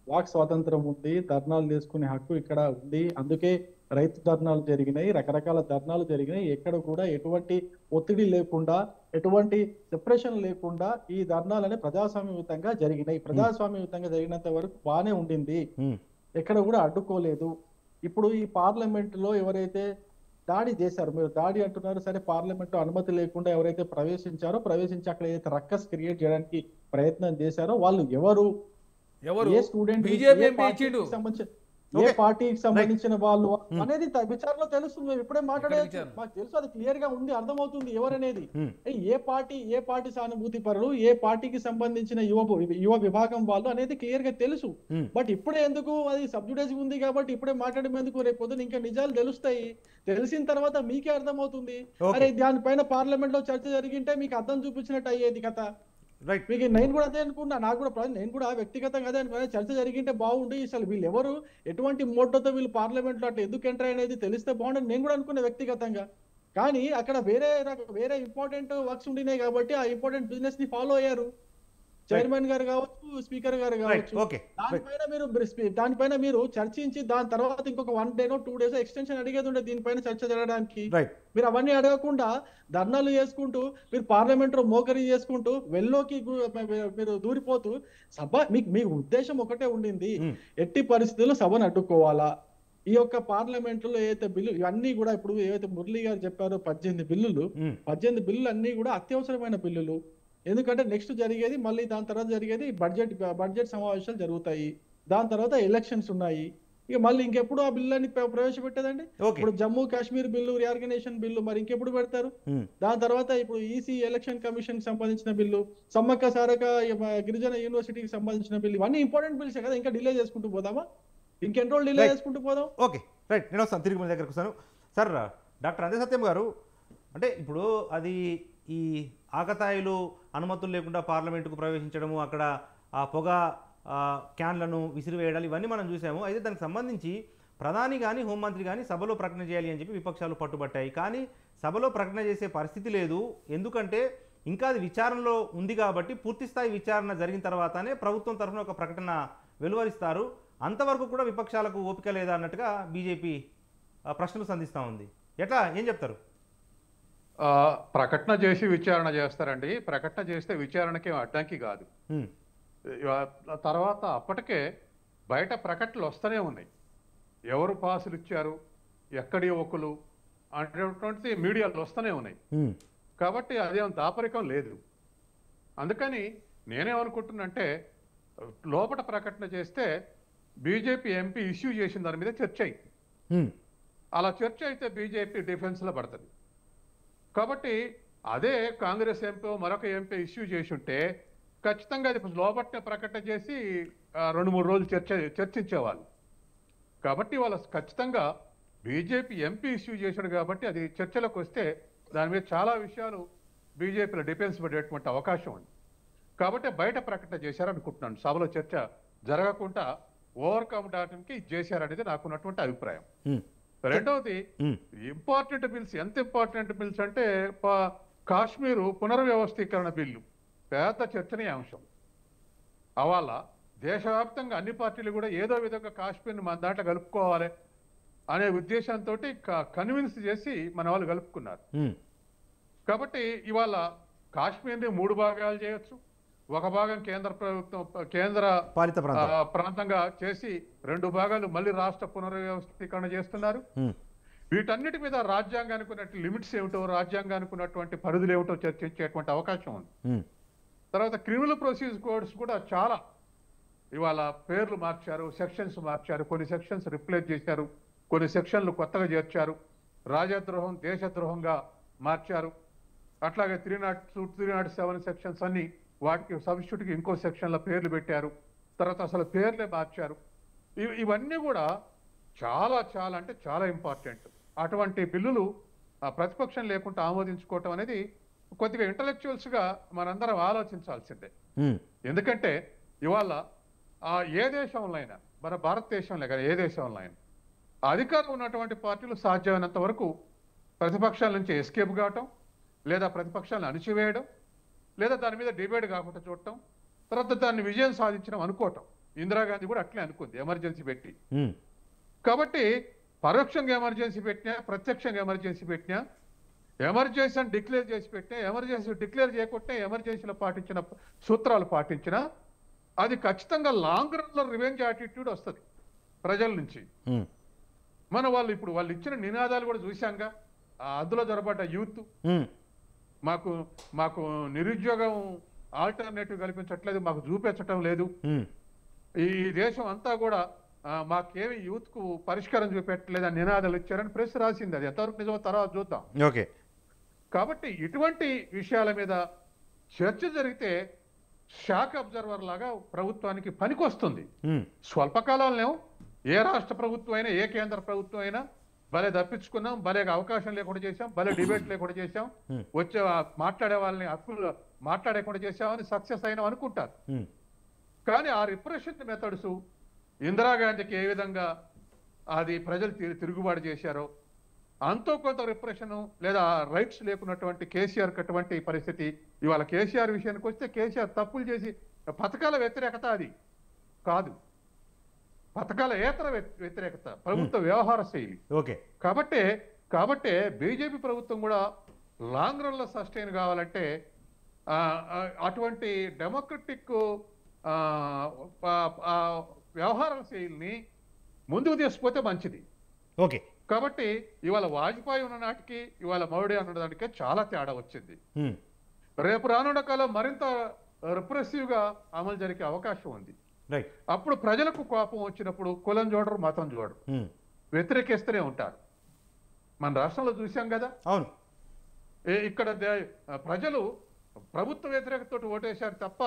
వాక్ స్వాతంత్రం ఉంది, ధర్నాలు చేసుకునే హక్కు ఇక్కడ ఉంది. అందుకే రైతు ధర్నాలు జరిగినాయి, రకరకాల ధర్నాలు జరిగినాయి. ఎక్కడ కూడా ఎటువంటి ఒత్తిడి లేకుండా, ఎటువంటి సెపరేషన్ లేకుండా ఈ ధర్నాలనే ప్రజాస్వామ్యయుతంగా జరిగినాయి. ప్రజాస్వామ్యయుతంగా జరిగినంత వరకు బాగానే ఉండింది, ఎక్కడ కూడా అడ్డుకోలేదు. ఇప్పుడు ఈ పార్లమెంట్ లో ఎవరైతే దాడి చేశారు, మీరు దాడి అంటున్నారు సరే, పార్లమెంట్ లో అనుమతి లేకుండా ఎవరైతే ప్రవేశించి అక్కడ ఏదైతే రక్కస్ క్రియేట్ చేయడానికి ప్రయత్నం చేశారో వాళ్ళు ఎవరు, ఏ స్టూడెంట్, ఏ పార్టీకి సంబంధించిన వాళ్ళు అనేది విచారణలో తెలుస్తుంది. మేము ఇప్పుడే మాట్లాడేది మాకు తెలుసు, అది క్లియర్ గా ఉంది, అర్థమవుతుంది ఎవరనేది. ఏ పార్టీ సానుభూతి పరులు, ఏ పార్టీకి సంబంధించిన యువ విభాగం వాళ్ళు అనేది క్లియర్ గా తెలుసు. బట్ ఇప్పుడే ఎందుకు, అది సబ్జుడేజ్ ఉంది కాబట్టి ఇప్పుడే మాట్లాడేందుకు, రేపు పొద్దున ఇంకా నిజాలు తెలుస్తాయి. తెలిసిన తర్వాత మీకే అర్థమవుతుంది. అరే దానిపైన పార్లమెంట్ లో చర్చ జరిగింటే మీకు అర్థం చూపించినట్టు అయ్యేది కథ. మీకు నేను కూడా అదే అనుకున్నా, నేను కూడా వ్యక్తిగతంగా అదే అనుకున్నా, చర్చ జరిగింటే బాగుండి, అసలు వీళ్ళు ఎవరు, ఎటువంటి మోటోతో వీళ్ళు పార్లమెంట్ లో అట్లా ఎందుకు ఎంటర్ అనేది తెలిస్తే బాగుండని నేను కూడా అనుకున్నా వ్యక్తిగతంగా. కానీ అక్కడ వేరే ఇంపార్టెంట్ వర్క్స్ ఉండినాయి కాబట్టి ఆ ఇంపార్టెంట్ బిజినెస్ ని ఫాలో అయ్యారు. చైర్మన్ గారు కావచ్చు, స్పీకర్ గారు కావచ్చు. దానిపైన మీరు చర్చించి దాని తర్వాత ఇంకొక 1 day 2 days ఎక్స్టెన్షన్ అడిగేది ఉండే దీనిపైన చర్చ జరగడానికి. మీరు అవన్నీ అడగకుండా ధర్నాలు చేసుకుంటూ, మీరు పార్లమెంట్ లో మోకరి చేసుకుంటూ వెల్లోకి మీరు దూరిపోతూ, సభ మీకు ఉద్దేశం ఒకటే ఉండింది, ఎట్టి పరిస్థితుల్లో సభను అడ్డుకోవాలా. ఈ యొక్క పార్లమెంట్ లో ఏదైతే బిల్లు ఇవన్నీ కూడా ఇప్పుడు ఏదైతే మురళి గారు చెప్పారో 18 బిల్లులు అన్ని కూడా అత్యవసరమైన బిల్లులు. ఎందుకంటే నెక్స్ట్ జరిగేది మళ్ళీ దాని తర్వాత జరిగేది బడ్జెట్ సమావేశాలు జరుగుతాయి, దాని తర్వాత ఎలక్షన్స్ ఉన్నాయి. ఇక మళ్ళీ ఇంకెప్పుడు ఆ బిల్లుని ప్రవేశపెట్టేదండి? ఓకే. ఇప్పుడు Jammu Kashmir bill, reorganisation bill మరి ఇంకెప్పుడు పెడతారు? దాని తర్వాత ఇప్పుడు ఈసీ ఎలక్షన్ కమిషన్ కి సంబంధించిన బిల్లు, సమ్మక్క సారక గిరిజన యూనివర్సిటీకి సంబంధించిన బిల్లు, ఇవన్నీ ఇంపార్టెంట్ బిల్స్ కదా. ఇంకా డిలే చేసుకుంటూ పోదామా? ఇంకెన్ని రోజులు డిలే చేసుకుంటూ పోదాం? Okay, right. నేను వస్తాను, తిరిగి మీ దగ్గరకు వస్తాను. సార్, డాక్టర్ అందే సత్యం గారు, అంటే ఇప్పుడు అది ఈ ఆకతాయిలు అనుమతులు లేకుండా పార్లమెంటుకు ప్రవేశించడము, అక్కడ ఆ పొగ క్యాన్లను విసిరివేయడాలు, ఇవన్నీ మనం చూసాము. అయితే దానికి సంబంధించి ప్రధాని కానీ హోంమంత్రి కానీ సభలో ప్రకటన చేయాలి అని చెప్పి విపక్షాలు పట్టుబట్టాయి. కానీ సభలో ప్రకటన చేసే పరిస్థితి లేదు. ఎందుకంటే ఇంకా అది విచారణలో ఉంది కాబట్టి పూర్తిస్థాయి విచారణ జరిగిన తర్వాతనే ప్రభుత్వం తరఫున ఒక ప్రకటన వెలువరిస్తారు. అంతవరకు కూడా విపక్షాలకు ఓపిక లేదా అన్నట్టుగా బీజేపీ ప్రశ్నలు సంధిస్తూ ఉంది. ఎట్లా, ఏం చెప్తారు? ప్రకటన చేసి విచారణ చేస్తారండి. ప్రకటన చేస్తే విచారణకి అడ్డంకి కాదు. తర్వాత అప్పటికే బయట ప్రకటనలు వస్తూనే ఉన్నాయి. ఎవరు పాసులు ఇచ్చారు, ఎక్కడి యువకులు అనేటువంటిది మీడియాలో వస్తూనే ఉన్నాయి. కాబట్టి అదేం దాపరికం లేదు. అందుకని నేనేమనుకుంటున్నంటే లోపల ప్రకటన చేస్తే బీజేపీ ఎంపీ ఇష్యూ చేసిన దాని మీద చర్చ అయింది. అలా చర్చ అయితే బీజేపీ డిఫెన్స్లో పడుతుంది. కాబట్టి అదే కాంగ్రెస్ ఎంపీ మరొక ఎంపీ ఇష్యూ చేసి ఉంటే ఖచ్చితంగా అది లోపట్నే ప్రకటన చేసి 2-3 రోజులు చర్చించేవాళ్ళు. కాబట్టి వాళ్ళు ఖచ్చితంగా బీజేపీ ఎంపీ ఇష్యూ చేశాడు కాబట్టి అది చర్చలకు వస్తే దాని మీద చాలా విషయాలు బీజేపీలో డిఫెన్స్ పడేటువంటి అవకాశం ఉంది. కాబట్టి బయట ప్రకటన చేశారనుకుంటున్నాను. సభలో చర్చ జరగకుండా ఓవర్కమ్ డాటానికి ఇది చేశారనేది నాకున్నటువంటి అభిప్రాయం. రెండవది, ఇంపార్టెంట్ బిల్స్, ఎంత ఇంపార్టెంట్ బిల్స్ అంటే కాశ్మీరు పునర్వ్యవస్థీకరణ బిల్లు పెద్ద చర్చనీయాంశం. అవాళ దేశవ్యాప్తంగా అన్ని పార్టీలు కూడా ఏదో విధంగా కాశ్మీర్ని మన దాంట్లో కలుపుకోవాలి అనే ఉద్దేశంతో కన్విన్స్ చేసి మన వాళ్ళు కలుపుకున్నారు. కాబట్టి ఇవాళ కాశ్మీర్ని 3 భాగాలు చేయొచ్చు. ఒక భాగం కేంద్ర ప్రభుత్వం కేంద్ర పాలిత ప్రాంతంగా చేసి 2 భాగాలు మళ్ళీ రాష్ట్ర పునర్వ్యవస్థీకరణ చేస్తున్నారు. వీటన్నిటి మీద రాజ్యాంగానికి ఉన్నట్టు లిమిట్స్ ఏమిటో, రాజ్యాంగానికి ఉన్నటువంటి పరిధులు ఏమిటో చర్చించేటువంటి అవకాశం ఉంది. తర్వాత క్రిమినల్ ప్రొసీజర్ కోడ్స్ కూడా చాలా ఇవాళ పేర్లు మార్చారు, సెక్షన్స్ మార్చారు, కొన్ని సెక్షన్స్ రిప్లేస్ చేశారు, కొన్ని సెక్షన్లు కొత్తగా చేర్చారు, రాజద్రోహం దేశద్రోహంగా మార్చారు. అట్లాగే 302, 307 సెక్షన్స్ అన్ని వాటికి సబ్స్టిట్యూట్కి ఇంకో సెక్షన్ల పేర్లు పెట్టారు. తర్వాత అసలు పేర్లే మార్చారు. ఇవన్నీ కూడా చాలా చాలా అంటే చాలా ఇంపార్టెంట్. అటువంటి బిల్లులు ప్రతిపక్షం లేకుండా ఆమోదించుకోవటం అనేది కొద్దిగా ఇంటలెక్చువల్స్గా మనందరం ఆలోచించాల్సిందే. ఎందుకంటే ఇవాళ ఏ దేశంలో అయినా, మన భారతదేశంలో కానీ ఏ దేశంలో అయినా అధికారం ఉన్నటువంటి పార్టీలు సాధ్యమైనంత వరకు ప్రతిపక్షాల నుంచి ఎస్కేప్ కావటం, లేదా ప్రతిపక్షాలను అణిచివేయడం, లేదా దాని మీద డిబేట్ కాకుండా చూడటం, తర్వాత దాన్ని విజయం సాధించడం అనుకోవటం. ఇందిరాగాంధీ కూడా అట్లే అనుకుంది ఎమర్జెన్సీ పెట్టి. కాబట్టి పరోక్షంగా ఎమర్జెన్సీ పెట్టినా, ప్రత్యక్షంగా ఎమర్జెన్సీ పెట్టినా, ఎమర్జెన్సీ అని డిక్లేర్ చేసి పెట్టినా, ఎమర్జెన్సీ డిక్లేర్ చేయకుంటే ఎమర్జెన్సీలో పాటించిన సూత్రాలు పాటించినా అది ఖచ్చితంగా లాంగ్ రన్లో రివెంజ్ యాటిట్యూడ్ వస్తుంది ప్రజల నుంచి. మన వాళ్ళు ఇప్పుడు వాళ్ళు ఇచ్చిన నినాదాలు కూడా చూశాంగా. అందులో జరబడ్డ యూత్ మాకు మాకు నిరుద్యోగం ఆల్టర్నేటివ్ కల్పించట్లేదు, మాకు చూపించటం లేదు, ఈ దేశం అంతా కూడా మాకేమి యూత్ కు పరిష్కారం చూపెట్టలేదు అని నినాదాలు ఇచ్చారని ప్రెస్ రాసింది. అది ఎంతవరకు నిజమో తర్వాత చూద్దాం. ఓకే. కాబట్టి ఇటువంటి విషయాల మీద చర్చ జరిగితే షాక్ అబ్జర్వర్ లాగా ప్రభుత్వానికి పనికొస్తుంది. స్వల్పకాలంలో ఏ రాష్ట్ర ప్రభుత్వం అయినా, ఏ కేంద్ర ప్రభుత్వం అయినా భలే తప్పించుకున్నాం, భలే అవకాశం లేకుండా చేశాం, భలే డిబేట్ లేకుండా చేశాం, వచ్చే మాట్లాడే వాళ్ళని హక్కులు మాట్లాడకుండా చేశామని సక్సెస్ అయినాం అనుకుంటారు. కానీ ఆ రిప్రెషన్ మెథడ్స్ ఇందిరాగాంధీకి ఏ విధంగా అది ప్రజలు తిరుగుబాటు చేశారో అంతో కొంత రిప్రెషన్ లేదా రైట్స్ లేకున్నటువంటి కేసీఆర్కి అటువంటి పరిస్థితి. ఇవాళ కేసీఆర్ విషయానికి వస్తే కేసీఆర్ తప్పులు చేసి పథకాల వ్యతిరేకత అది కాదు, పథకాల ఏతర వ్యతిరేకత, ప్రభుత్వ వ్యవహార శైలి. ఓకే. కాబట్టే బీజేపీ ప్రభుత్వం కూడా లాంగ్ రన్ లో సస్టైన్ కావాలంటే అటువంటి డెమోక్రటిక్ వ్యవహార శైలిని ముందుకు తీసుకుపోతే మంచిది. ఓకే. కాబట్టి ఇవాళ వాజ్పేయి ఉన్న నాటికి ఇవాళ మోడీ అన్నదానికే చాలా తేడా వచ్చింది. రేపు రానున్న కాలం మరింత రిప్రెసివ్ గా అమలు జరిగే అవకాశం ఉంది. రైట్. అప్పుడు ప్రజలకు కోపం వచ్చినప్పుడు కులం చూడరు, మతం చూడరు, వ్యతిరేకిస్తూనే ఉంటారు. మన రాష్ట్రంలో చూసాం కదా. అవును. ఇక్కడ ప్రజలు ప్రభుత్వ వ్యతిరేకతతో ఓటేశారు తప్ప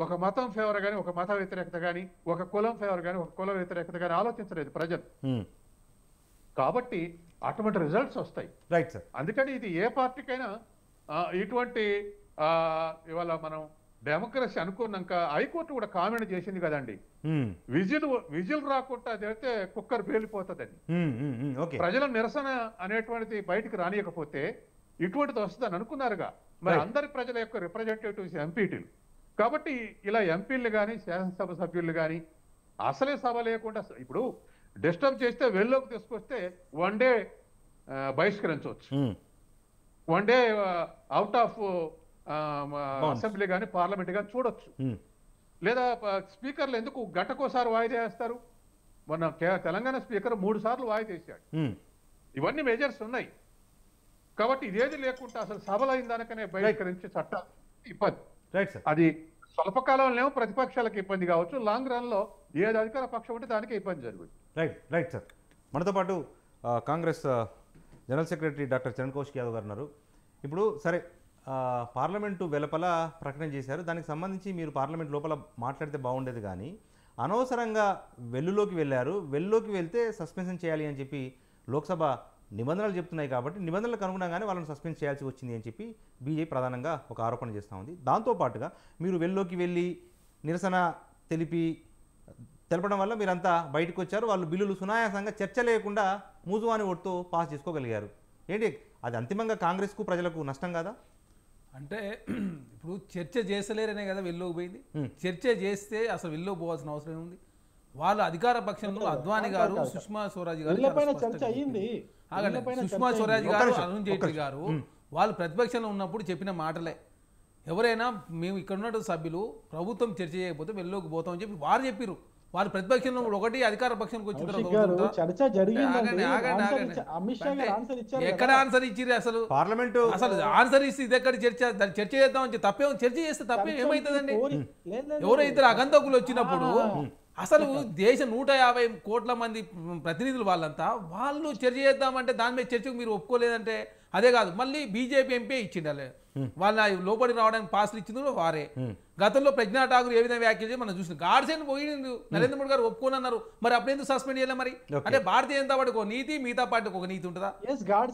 ఒక మతం ఫేవర్ కానీ, ఒక మత వ్యతిరేకత కానీ, ఒక కులం ఫేవర్ కానీ, ఒక కుల వ్యతిరేకత కానీ ఆలోచించలేదు ప్రజలు. కాబట్టి అటువంటి రిజల్ట్స్ వస్తాయి. Right sir. అందుకని ఇది ఏ పార్టీకైనా ఇటువంటి ఇవాళ మనం డెమోక్రసీ అనుకున్నాక హైకోర్టు కూడా కామెంట్ చేసింది కదండి, విజిల్ రాకుండా చేస్తే కుక్కర్ పేలిపోతుందని. ప్రజల నిరసన అనేటువంటిది బయటికి రానియకపోతే ఇటువంటిది వస్తుందని అనుకున్నారుగా. మరి అందరి ప్రజల యొక్క రిప్రజెంటేటివ్స్ ఎంపీటీలు కాబట్టి ఇలా ఎంపీలు కానీ శాసనసభ సభ్యులు కానీ అసలే సభ లేకుండా ఇప్పుడు డిస్టర్బ్ చేస్తే వెల్లోకి తీసుకొస్తే వన్ డే బహిష్కరించవచ్చు, one day out of assembly కానీ పార్లమెంట్ కానీ చూడొచ్చు. లేదా స్పీకర్లు ఎందుకు గంటకోసారి వాయిదా వేస్తారు? మొన్న తెలంగాణ స్పీకర్ 3 సార్లు వాయిదా వేసాడు. ఇవన్నీ మెజర్స్ ఉన్నాయి. కాబట్టి ఇదేది లేకుండా అసలు సభలు అయిన దానికనే బహిష్కరించి చట్టాలు ఇబ్బంది. అది స్వల్పకాలంలో ప్రతిపక్షాలకు ఇబ్బంది కావచ్చు, లాంగ్ రన్ లో ఏది అధికార పక్షం ఉంటే దానికి ఇబ్బంది జరుగుతుంది. Right right sir. మనతో పాటు Congress general secretary doctor Charan Kaushik Yadav గారు ఉన్నారు. ఇప్పుడు సరే పార్లమెంటు వెలుపల ప్రకటన చేశారు, దానికి సంబంధించి మీరు పార్లమెంట్ లోపల మాట్లాడితే బాగుండేది, కానీ అనవసరంగా వెల్లులోకి వెళ్ళారు. వెల్లులోకి వెళ్తే సస్పెన్షన్ చేయాలి అని చెప్పి లోక్సభ నిబంధనలు చెప్తున్నాయి కాబట్టి నిబంధనలకు అనుగుణంగానే వాళ్ళని సస్పెండ్ చేయాల్సి వచ్చింది అని చెప్పి బీజేపీ ప్రధానంగా ఒక ఆరోపణ చేస్తూ ఉంది. దాంతోపాటుగా మీరు వెల్లోకి వెళ్ళి నిరసన తెలపడం వల్ల మీరంతా బయటకు వచ్చారు, వాళ్ళు బిల్లులు సునాయాసంగా చర్చ లేకుండా మూజువాని ఓటుతో పాస్ చేసుకోగలిగారు. ఏంటి అది అంతిమంగా కాంగ్రెస్కు ప్రజలకు నష్టం కాదా? అంటే ఇప్పుడు చర్చ చేసలేరనే కదా వెల్లోకి పోయింది. చర్చ చేస్తే అసలు వెల్లోకి పోవాల్సిన అవసరం ఉంది. వాళ్ళు అధికార పక్షంలో అద్వానీ గారు, సుష్మా స్వరాజ్ గారు, సుష్మా స్వరాజ్ గారు, అరుణ్ జైట్లీ గారు వాళ్ళు ప్రతిపక్షంలో ఉన్నప్పుడు చెప్పిన మాటలే. ఎవరైనా మేము ఇక్కడ ఉన్న సభ్యులు ప్రభుత్వం చర్చ చేయకపోతే వెల్లోకి పోతామని చెప్పి వారు చెప్పారు. వాళ్ళు ప్రతిపక్షంలో ఒకటి అధికార పక్షంకి వచ్చిన ఎక్కడ ఆన్సర్ ఇచ్చిర్రు? అసలు పార్లమెంటు అసలు ఆన్సర్ ఇస్తే ఇది ఎక్కడ చర్చ? చర్చ చేద్దామని తప్పే, చర్చ చేస్తే తప్పే ఏమవుతుందండి? ఎవరైతే అగంతకులు వచ్చినప్పుడు అసలు దేశ 150 కోట్ల మంది ప్రతినిధులు వాళ్ళంతా వాళ్ళు చర్చ చేద్దామంటే దాని మీద చర్చకు మీరు ఒప్పుకోలేదంటే అదే కాదు. మళ్ళీ బీజేపీ ఎంపీ ఇచ్చిండాలి వాళ్ళ లోపలికి రావడానికి పాస్లు ఇచ్చింది వారే. గతంలో ప్రజ్ఞా ఠాకూర్ ఏ విధంగా వ్యాఖ్యలు చేసి మనం చూసినాం. గాడ్సేన్ పోయిండు, నరేంద్ర మోడీ గారు ఒప్పుకొని అన్నారు. మరి అప్పుడెందుకు సస్పెండ్ చేయాలి? మరి అంటే భారతీయ జనతా పార్టీకి ఒక నీతి, మిగతా పార్టీకి ఒక నీతి ఉంటుందా?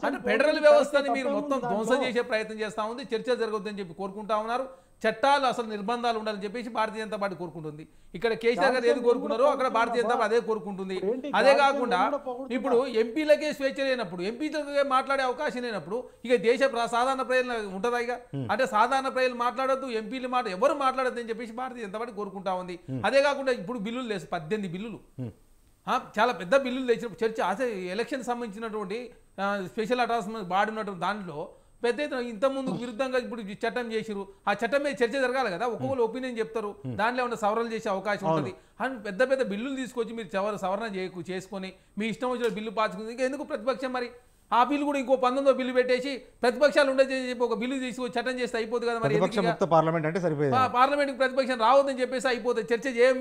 అంటే ఫెడరల్ వ్యవస్థని మీరు మొత్తం ధ్వంసం చేసే ప్రయత్నం చేస్తా ఉంది. చర్చ జరగొద్దని చెప్పి కోరుకుంటా ఉన్నారు. చట్టాలు అసలు నిర్బంధాలు ఉండాలని చెప్పేసి భారతీయ జనతా పార్టీ కోరుకుంటుంది. ఇక్కడ కేసీఆర్ గారు ఏది కోరుకున్నారో అక్కడ భారతీయ జనతా పార్టీ అదే కోరుకుంటుంది. అదే కాకుండా ఇప్పుడు ఎంపీలకే స్వేచ్ఛ లేనప్పుడు, ఎంపీలకే మాట్లాడే అవకాశం లేనప్పుడు ఇక దేశ సాధారణ ప్రజలు ఉంటుందా? ఇక అంటే సాధారణ ప్రజలు మాట్లాడొద్దు, ఎంపీలు ఎవరు మాట్లాడద్దు అని చెప్పేసి భారతీయ జనతా పార్టీ కోరుకుంటా ఉంది. అదే కాకుండా ఇప్పుడు బిల్లులు లేసు 18 బిల్లులు, చాలా పెద్ద బిల్లులు తెచ్చినప్పుడు చర్చ అసలు ఎలక్షన్ సంబంధించినటువంటి స్పెషల్ అటాచ్మెంట్ బాడీ ఉన్నటువంటి దాంట్లో పెద్ద ఎత్తున ఇంతకుముందు విరుద్ధంగా ఇప్పుడు చట్టం చేసిరు. ఆ చట్టం మీద చర్చ జరగాలి కదా. ఒక్కొక్కరు ఒపీనియన్ చెప్తారు, దాంట్లో ఏమన్నా సవరణలు చేసే అవకాశం ఉంటుంది. అని పెద్ద పెద్ద బిల్లులు తీసుకొచ్చి మీరు సవరణ చేసుకొని మీ ఇష్టం వచ్చిన బిల్లు పాచుకుంది. ఇంకా ఎందుకు ప్రతిపక్షం? మరి ఆ బిల్లు కూడా ఇంకో 19వ బిల్లు పెట్టేసి ప్రతిపక్షాలు ఉండేది చెప్పి ఒక బిల్లు తీసుకొచ్చి చట్టం చేస్తే అయిపోతుంది కదా. మరి పార్లమెంట్ అంటే సరిపోయింది, పార్లమెంట్కి ప్రతిపక్షం రావద్దని చెప్పేసి అయిపోతుంది. చర్చ చేయం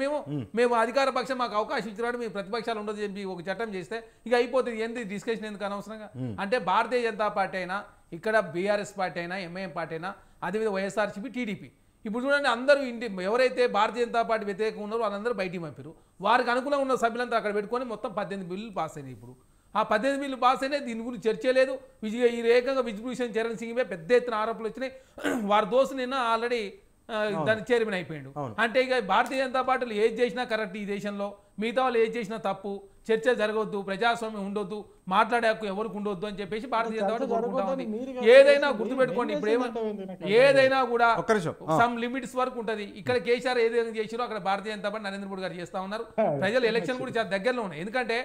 మేము అధికార పక్షం మాకు అవకాశం ఇచ్చినాడు, మేము ప్రతిపక్షాలు ఉండదు చెప్పి ఒక చట్టం చేస్తే ఇక అయిపోతుంది. ఎందుకు డిస్కషన్ ఎందుకు అనవసరంగా? అంటే భారతీయ జనతా పార్టీ అయినా, ఇక్కడ బీఆర్ఎస్ పార్టీ అయినా, ఎంఐఎం పార్టీ అయినా, అదేవిధంగా వైఎస్ఆర్సీపీ, టీడీపీ, ఇప్పుడు చూడండి అందరూ ఎవరైతే భారతీయ జనతా పార్టీ వ్యతిరేకంగా ఉన్నారో వాళ్ళందరూ బయటికి పంపారు. వారికి అనుకూలంగా ఉన్న సభ్యులంతా అక్కడ పెట్టుకొని మొత్తం 18 బిల్లులు పాస్ అయినాయి. ఇప్పుడు ఆ 18 బిల్లు పాస్ అయినాయి. దీని గురించి చర్చ లేదు. ఈ ఏకంగా విజయభూషణ్ చరణ్ సింగ్ మీద పెద్ద ఎత్తున ఆరోపణలు వచ్చినాయి. వారి దోస్తు నిన్న ఆల్రెడీ దానికి చైర్మన్ అయిపోయాడు. అంటే ఇక భారతీయ జనతా పార్టీలు ఏది చేసినా కరెక్ట్ ఈ దేశంలో, మిగతా వాళ్ళు ఏది చేసినా తప్పు, చర్చ జరగవద్దు, ప్రజాస్వామ్యం ఉండొద్దు, మాట్లాడే హక్కు ఎవరికి ఉండొద్దు అని చెప్పేసి భారతీయ జనతా పార్టీ కోరుకుంటా ఉంది. ఏదైనా గుర్తుపెట్టుకోండి, ఇప్పుడు ఏదైనా కూడా సమ్ లిమిట్స్ వరకు ఉంటుంది. ఇక్కడ కేసీఆర్ ఏదైనా చేసిరో అక్కడ భారతీయ జనతా పార్టీ నరేంద్ర మోడీ గారు చేస్తా ఉన్నారు. ప్రజలు ఎలక్షన్ కూడా చాలా దగ్గరలో ఉన్నాయి. ఎందుకంటే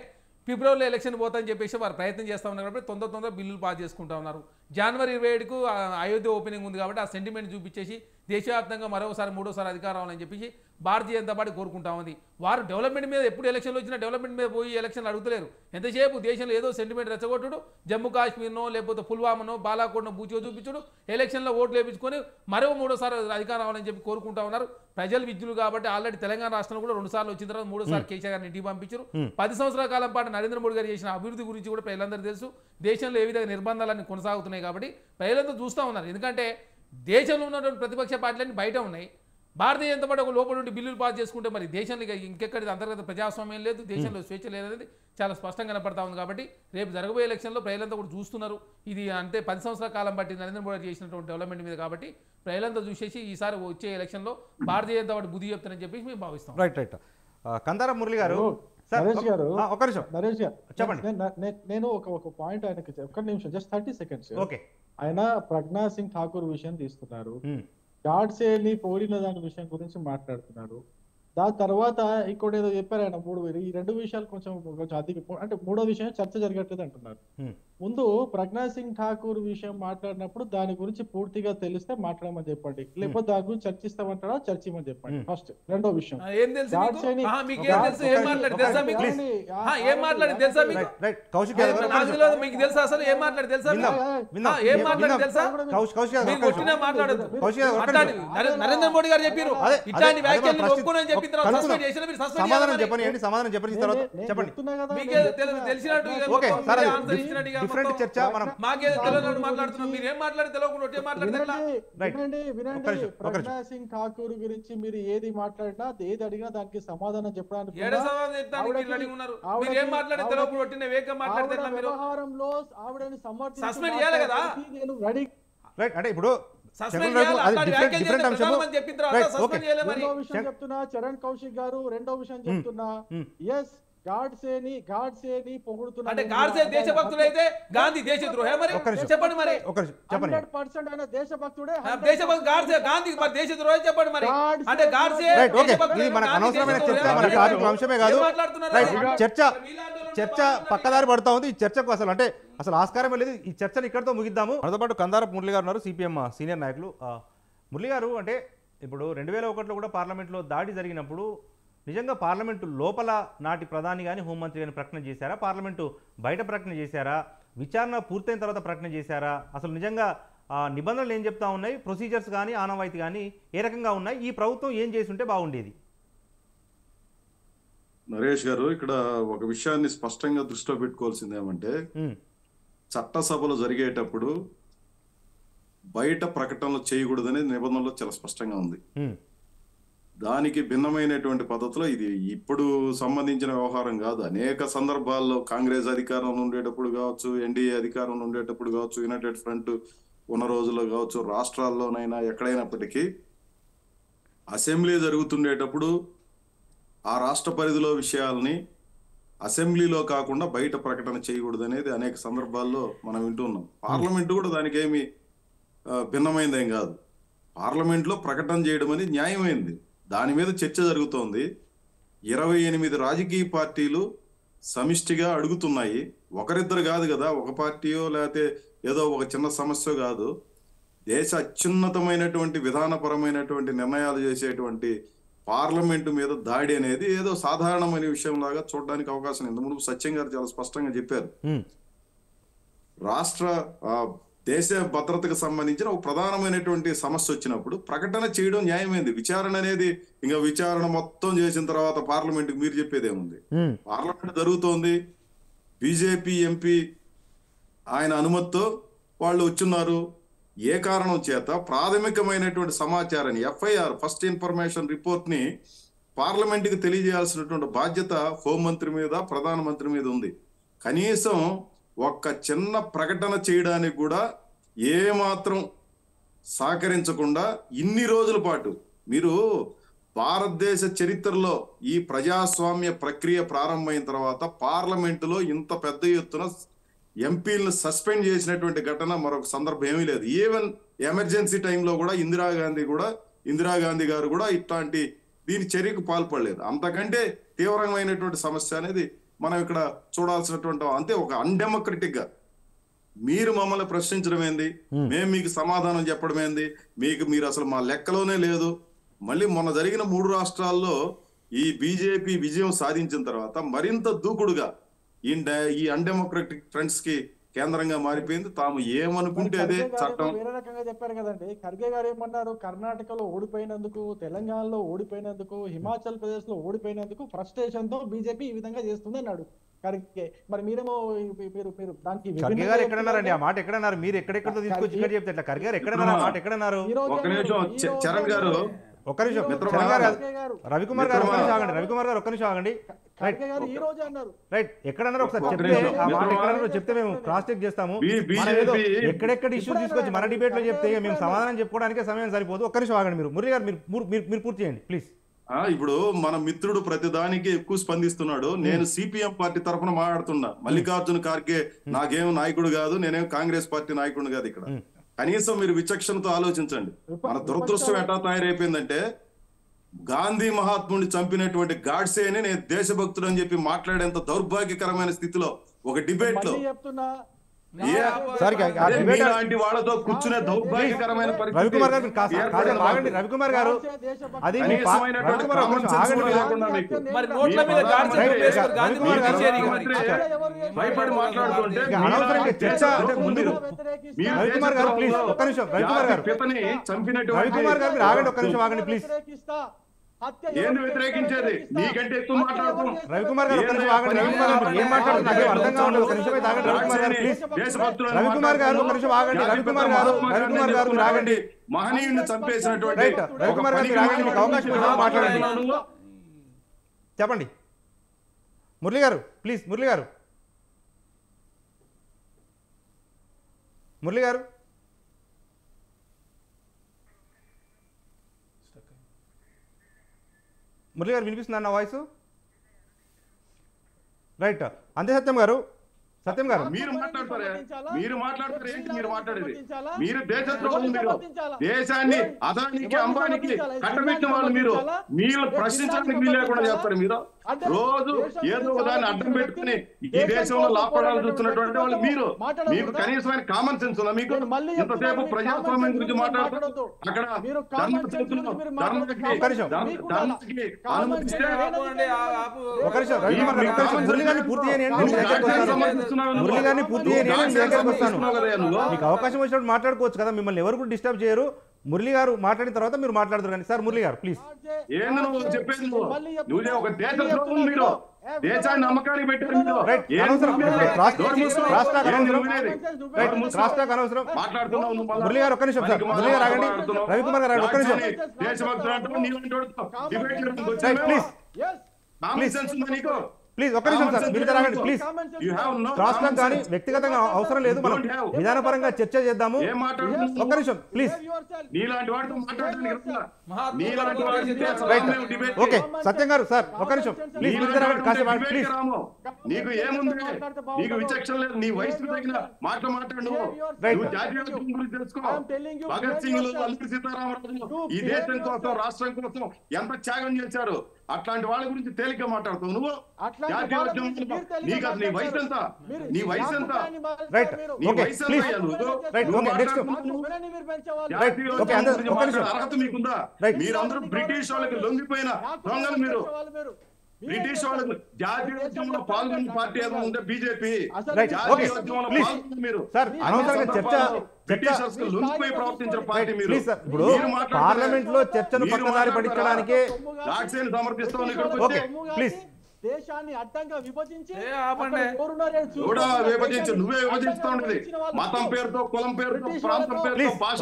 ఫిబ్రవరిలో ఎలక్షన్ పోతాయని చెప్పేసి వారు ప్రయత్నం చేస్తూ ఉన్నారు కాబట్టి తొందర బిల్లులు పాస్ చేసుకుంటా ఉన్నారు. జనవరి 27కు అయోధ్య ఓపెనింగ్ ఉంది కాబట్టి ఆ సెంటిమెంట్ చూపించేసి దేశవ్యాప్తంగా మరోసారి 3వ సారి అధికారం అని చెప్పేసి భారతీయ జనతా పార్టీ కోరుకుంటా ఉంది. వారు డెవలప్మెంట్ మీద ఎప్పుడు ఎలక్షన్లు వచ్చినా డెవలప్మెంట్ మీద పోయి ఎలక్షన్లు అడుగుతలేరు. ఎంతసేపు దేశంలో ఏదో సెంటిమెంట్ రెచ్చగొట్టుడు, జమ్మూ కాశ్మీర్నో లేకపోతే పుల్వామానో బాలాకోట్నో బూచిగా చూపించుడు, ఎలక్షన్లో ఓట్లు వేయించుకొని మరో 3వ సారి అధికారం రావాలని చెప్పి కోరుకుంటా ఉన్నారు. ప్రజలు విద్యులు కాబట్టి ఆల్రెడీ తెలంగాణ రాష్ట్రంలో కూడా 2 సార్లు వచ్చిన తర్వాత 3సారి కేసీఆర్ గారిని ఇంటికి పంపించారు. 10 సంవత్సరాల కాలం పాటు నరేంద్ర మోడీ గారు చేసిన అభివృద్ధి గురించి కూడా ప్రజలందరూ తెలుసు. దేశంలో ఏ విధంగా నిర్బంధాలన్నీ కొనసాగుతున్నాయి కాబట్టి ప్రజలందరూ చూస్తూ ఉన్నారు. ఎందుకంటే దేశంలో ఉన్నటువంటి ప్రతిపక్ష పార్టీలన్నీ బయట ఉన్నాయి. భారతీయ జనతా పార్టీ ఒక లోపల నుండి బిల్లులు పాస్ చేసుకుంటే మరి దేశంలో ఇంకెక్కడి అంతర్గత ప్రజాస్వామ్యం లేదు, దేశంలో స్వేచ్ఛ లేదనేది చాలా స్పష్టంగా కనపడతా ఉంది. కాబట్టి రేపు జరగబోయే ఎలక్షన్లో ప్రజలంతా కూడా చూస్తున్నారు. ఇది అంటే 10 సంవత్సరాల కాలం బట్టి నరేంద్ర మోడీ చేసినటువంటి డెవలప్మెంట్ మీద. కాబట్టి ప్రజలంతా చూసేసి ఈసారి వచ్చే ఎలక్షన్లో భారతీయ జనతా పార్టీ బుద్ధి చెప్తారని చెప్పేసి మేము భావిస్తాం. రైట్. కందారం మురళి గారు, నరేష్ గారు, ఒక నిమిషం నరేష్ గారు చెప్పండి. నేను ఒక పాయింట్ ఆయనకి ఒక్క నిమిషం, జస్ట్ 30 seconds. ఓకే. ఆయన ప్రజ్ఞా సింగ్ ఠాకూర్ విషయం తీస్తున్నారు, గాడ్సేని పోడిన దాని విషయం గురించి మాట్లాడుతున్నారు. దాని తర్వాత ఇంకోటి ఏదో చెప్పారు ఆయన, ఈ 2 విషయాలు కొంచెం అధిక, అంటే 3వ విషయం చర్చ జరగట్లేదు అంటున్నారు. ముందు ప్రజ్ఞా సింగ్ ఠాకూర్ విషయం మాట్లాడినప్పుడు దాని గురించి పూర్తిగా తెలిస్తే మాట్లాడమని చెప్పండి, లేకపోతే దాని గురించి చర్చిస్తామంటారా చర్చించమని చెప్పండి ఫస్ట్. 2వ విషయం, నరేంద్ర మోడీ గారు చెప్పారు ఇట్లాంటి వ్యాఖ్యలు ఒప్పుకోనని చెప్పిన తర్వాత సస్పెండ్ చేసిన మీరు సస్పెండ్ సమాధానం చెప్పండి. సమాధానం చెప్పిన తర్వాత చెప్పండి. ఓకే సార్, అది డిఫరెంట్ చర్చ. మనం మాకేదో తెలియదు మాట్లాడుతున్నాం, మీరు ఏం మాట్లాడి తెలియకుండా ఒకే మాట్లాడతారు. వినండి, ప్రజ్ఞా సింగ్ ఠాకూర్ గురించి మీరు ఏది మాట్లాడినా ఏది అడిగినా దానికి సమాధానం చెప్పడానికి వ్యవహారంలో ఆవిడని సస్పెండ్ చేయాలి కదా. నేను రెడీ. రైట్, అంటే ఇప్పుడు రెండో విషయం చెప్తున్నా చరణ్ కౌశిక్ గారు, రెండో విషయం చెప్తున్నా, ఎస్ గాడ్సేని పొగుడుతున్నా. అంటే గాడ్సే దేశభక్తుడైతే గాంధీ దేశద్రోహే మరి చెప్పండి. మరి 100% ఆయన దేశభక్తుడే. దేశభక్తుడు గాడ్సే, గాంధీ మరి దేశద్రోహే చెప్పండి. మరి అంటే గాడ్సే ఇది మనకు అనవసరమైన చర్చ, మన టాపిక్ అంశమే కాదు. చర్చ పక్కదారి పడతా ఉంది. ఈ చర్చకు అసలు ఆస్కారమే లేదు. ఈ చర్చను ఇక్కడితో ముగిద్దాము. మనతో పాటు కందారపు మురళి గారు ఉన్నారు, సిపిఎం సీనియర్ నాయకులు. మురళి గారు, అంటే ఇప్పుడు 2001లో కూడా పార్లమెంట్లో దాడి జరిగినప్పుడు నిజంగా పార్లమెంటు లోపల నాటి ప్రధాని కానీ హోంమంత్రి కానీ ప్రకటన చేశారా, పార్లమెంటు బయట ప్రకటన చేశారా, విచారణ పూర్తయిన తర్వాత ప్రకటన చేశారా, అసలు నిజంగా నిబంధనలు ఏం చెప్తా ఉన్నాయి, ప్రొసీజర్స్ కానీ ఆనవాయితీ కానీ ఏ రకంగా ఉన్నాయి, ఈ ప్రభుత్వం ఏం చేసి ఉంటే బాగుండేది? నరేష్ గారు, ఇక్కడ ఒక విషయాన్ని స్పష్టంగా దృష్టిలో పెట్టుకోవాల్సింది ఏమంటే, చట్టసభలు జరిగేటప్పుడు బయట ప్రకటనలు చేయకూడదనే నిబంధనలో చాలా స్పష్టంగా ఉంది. దానికి భిన్నమైనటువంటి పద్ధతిలో ఇది ఇప్పుడు సంబంధించిన వ్యవహారం కాదు. అనేక సందర్భాల్లో కాంగ్రెస్ అధికారంలో ఉండేటప్పుడు కావచ్చు, ఎన్డీఏ అధికారంలో ఉండేటప్పుడు కావచ్చు, యునైటెడ్ ఫ్రంట్ ఉన్న రోజుల్లో కావచ్చు, రాష్ట్రాల్లోనైనా ఎక్కడైనప్పటికీ అసెంబ్లీ జరుగుతుండేటప్పుడు ఆ రాష్ట్ర పరిధిలో విషయాలని అసెంబ్లీలో కాకుండా బయట ప్రకటన చేయకూడదు అనేది అనేక సందర్భాల్లో మనం వింటున్నాం. పార్లమెంటు కూడా దానికి ఏమి భిన్నమైందేం కాదు. పార్లమెంట్లో ప్రకటన చేయడం అనేది న్యాయమైంది. దాని మీద చర్చ జరుగుతోంది. 28 రాజకీయ పార్టీలు సమిష్టిగా అడుగుతున్నాయి. ఒకరిద్దరు కాదు కదా, ఒక పార్టీయో లేకపోతే ఏదో ఒక చిన్న సమస్య కాదు. దేశ అత్యున్నతమైనటువంటి విధానపరమైనటువంటి నిర్ణయాలు చేసేటువంటి పార్లమెంటు మీద దాడి అనేది ఏదో సాధారణమైన విషయం లాగా చూడడానికి అవకాశం. ఇంతకుముందు సత్యం గారు చాలా స్పష్టంగా చెప్పారు. రాష్ట్ర దేశ భద్రతకు సంబంధించిన ఒక ప్రధానమైనటువంటి సమస్య వచ్చినప్పుడు ప్రకటన చేయడం న్యాయమైంది. విచారణ అనేది ఇంకా విచారణ మొత్తం చేసిన తర్వాత పార్లమెంట్కి మీరు చెప్పేది ఏముంది? పార్లమెంట్ జరుగుతోంది, బీజేపీ ఎంపీ ఆయన అనుమతితో వాళ్ళు వచ్చున్నారు. ఏ కారణం చేత ప్రాథమికమైనటువంటి సమాచారాన్ని, ఎఫ్ఐఆర్ ఫస్ట్ ఇన్ఫర్మేషన్ రిపోర్ట్ ని పార్లమెంట్కి తెలియజేయాల్సినటువంటి బాధ్యత హోంమంత్రి మీద, ప్రధానమంత్రి మీద ఉంది. కనీసం ఒక్క చిన్న ప్రకటన చేయడానికి కూడా ఏమాత్రం సహకరించకుండా ఇన్ని రోజుల పాటు మీరు భారతదేశ చరిత్రలో ఈ ప్రజాస్వామ్య ప్రక్రియ ప్రారంభమైన తర్వాత పార్లమెంటులో ఇంత పెద్ద ఎత్తున ఎంపీలను సస్పెండ్ చేసినటువంటి ఘటన మరొక సందర్భం ఏమీ లేదు. ఈవెన్ ఎమర్జెన్సీ టైంలో కూడా ఇందిరాగాంధీ గారు కూడా ఇట్లాంటి దీని చర్యకు పాల్పడలేదు. అంతకంటే తీవ్రమైనటువంటి సమస్య అనేది మనం ఇక్కడ చూడాల్సినటువంటి, అంతే ఒక అన్డెమోక్రటిక్ గా మీరు మమ్మల్ని ప్రశ్నించడం ఏంది, మేము మీకు సమాధానం చెప్పడం ఏంది, మీరు అసలు మా లెక్కలోనే లేదు, మళ్ళీ మొన్న జరిగిన 3 రాష్ట్రాల్లో ఈ బీజేపీ విజయం సాధించిన తర్వాత మరింత దూకుడుగా ఈ అన్డెమోక్రటిక్ ఫ్రంట్స్ కి కేంద్రంగా మారిపోయింది. తాము ఏమనుకుంటే అదే చట్టం. వేరే రకంగా చెప్పారు కదండి. ఖర్గే గారు ఏమన్నారు? కర్ణాటకలో ఓడిపోయినందుకు, తెలంగాణలో ఓడిపోయినందుకు, హిమాచల్ ప్రదేశ్ లో ఓడిపోయినందుకు ఫ్రస్ట్రేషన్ తో బీజేపీ ఈ విధంగా చేస్తుంది అన్నాడు ఖర్గే. మరి మీరేమో మీరు దానికి ఖర్గే గారు ఎక్కడన్నారండి? ఆ మాట ఎక్కడన్నారు? మీరు ఎక్కడెక్కడో తీసుకొచ్చి ఇక్కడ చెప్తే ఎట్లా? ఖర్గే గారు ఎక్కడన్నారు? ఆ మాట ఎక్కడన్నారు? ఒక నిమిషం చరణ్ గారు, ఒక్క నిమిషం మిత్రమా, రవికుమార్ గారు ఒక్క నిమిషం ఆగండి. రవికుమార్ గారు ఒక్క నిమిషం ఆగండి. రైట్, ఎక్కడన్నారు ఒకసారి చెప్తే ఆ మాట ఎక్కడన్నారో చెప్తే మేము క్రాస్ చెక్ చేస్తాము. ఎక్కడెక్కడ ఇష్యూ తీసుకొచ్చి మన డిబేట్ లో చెప్తే మేము సమాధానం చెప్పుకోవడానికి సమయం సరిపోదు. ఒక్క నిమిషం ఆగండి. మీరు మురళి గారు మీరు పూర్తి చేయండి ప్లీజ్. ఇప్పుడు మన మిత్రుడు ప్రతిదానికి ఎక్కువ స్పందిస్తున్నాడు. నేను సిపిఎం పార్టీ తరఫున మాట్లాడుతున్నా. మల్లికార్జున ఖార్గే నాకేం నాయకుడు కాదు, నేనేం కాంగ్రెస్ పార్టీ నాయకుడు కాదు. ఇక్కడ కనీసం మీరు విచక్షణతో ఆలోచించండి. మన దురదృష్టం ఎట్లా తయారైపోయిందంటే, గాంధీ మహాత్ముడిని చంపినటువంటి గాడ్సేని నేను దేశభక్తుడు అని చెప్పి మాట్లాడేంత దౌర్భాగ్యకరమైన స్థితిలో ఒక డిబేట్ లో ఇలాంటి వాళ్ళతో కూర్చునే దౌర్భాగ్యకరమైన రవికుమార్ గారు ఆగండి. రవికుమార్ గారు అది భయపడి మాట్లాడుతుంటే రవికుమార్ గారు ప్లీజ్ ఒక్క నిమిషం. రవికుమార్ గారు రవికుమార్ గారు మీరు ఆగండి, ఒక్క నిమిషం ఆగండి ప్లీజ్. ఏంది వ్యతిరేకించేది? నీకంటే ఎక్కువ మాట్లాడుతున్నాం. రవికుమార్ గారు ఒక్క నిమిషం ఆగండి. రవికుమార్ గారు ఏం మాట్లాడుతున్నారు నాకేం అర్థం కావట్లేదు. ఒక నిమిషం అయితే ఆగండి. రవికుమార్ గారు ప్లీజ్. రవికుమార్ గారు ఒక్క నిమిషం ఆగండి. రవికుమార్ గారు మీరు ఆగండి. మహనీయుని చంపేసినటువంటి రైట్, రవికుమార్ గారు మీరు ఆగండి. మీకు అవకాశం ఇవ్వండి, మాట్లాడండి. చెప్పండి మురళి గారు ప్లీజ్. మురళి గారు మురళి గారు వినిపిస్తుందా నా వాయిస్? రైట్, అంతే సత్యం గారు. మీరు మాట్లాడతారు ఏంటి? మీరు మాట్లాడేది మీరు దేశద్రోహులు. మీరు దేశాన్ని అదానికి అంబానికి కట్టబెట్టిన వాళ్ళు. మీరు ప్రశ్నించడానికి వీలు లేకుండా చేస్తారు. మీరు రోజు ఏదో దాన్ని అడ్డం పెట్టుకుని ఈ దేశంలో లాభపడాలని చూస్తున్నటువంటి వాళ్ళు మీరు. మీకు కనీసమైన కామన్ సెన్స్ ఉందా? మీకు ఇంతసేపు ప్రజాస్వామ్యం గురించి మాట్లాడుతూ అక్కడ మురళి గారిని పూర్తి మీకు అవకాశం వచ్చినప్పుడు మాట్లాడుకోవచ్చు కదా. మిమ్మల్ని ఎవరు కూడా డిస్టర్బ్ చేయరు. మురళి గారు మాట్లాడిన తర్వాత మీరు మాట్లాడుతారు కానీ. సార్ మురళి గారు ప్లీజ్. ఏంది నువ్వు చెప్పేది? నువ్వు ఒక దేశద్రోహం. మీరు దేశాన్ని అమ్మకానికి పెట్టారు. మురళి గారు ఒక్క నిమిషం. సార్ మురళి గారు ఆగండి. రవికుమార్ గారు ఒక్క నిమిషం. ప్లీజ్ ఒక్క నిమిషం సార్, మీరు రాగండి ప్లీజ్. క్రాస్ టాక్ కానీ వ్యక్తిగతంగా అవసరం లేదు. మనం విధానపరంగా చర్చ చేద్దాము. ఒక్క నిమిషం ప్లీజ్. ఓకే సత్యం గారు సార్ ఒక్క నిమిషం ప్లీజ్. ప్లీజ్ నీకు ఏముంది? నీకు విచక్షణ లేదు. నీ వయసు తగిన మాటలు మాట్లాడు. జాతీయోద్యమం గురించి తెలుసుకో. భగత్ సింగ్, అల్లూరి సీతారామరాజు ఈ దేశం కోసం, రాష్ట్రం కోసం ఎంత త్యాగం చేశారు. అట్లాంటి వాళ్ళ గురించి తేలిగ్గా మాట్లాడుతావు నువ్వు. జాతీయోద్యమం నీకు అసలు నీ వయసు ఎంత? నీ వయసు ఎంత? అర్హత మీకుందా? మీరందరూ బ్రిటిష్ వాళ్ళకి లొంగిపోయిన దొంగలు. మీరు బ్రిటిష్ వాళ్ళకు జాతీయోద్యమంలో పాల్గొన్న పార్టీ ఏదో ఉంటే బీజేపీ. జాతీయోద్యమంలో పాల్గొన్న మీరు బ్రిటిషర్స్ కు లొంగిపోయి ప్రవర్తించిన పార్టీ మీరు. ఇప్పుడు పార్లమెంట్ లో చర్చను పక్కదారి పట్టించడానికి సమర్పిస్తాం. ప్లీజ్ దేశాన్ని అడ్డంగా విభజించి నువ్వే విభజిస్తా ఉండేది. మతం పేరుతో, కులం పేరుతో, ప్రాంతం పేరుతో, భాష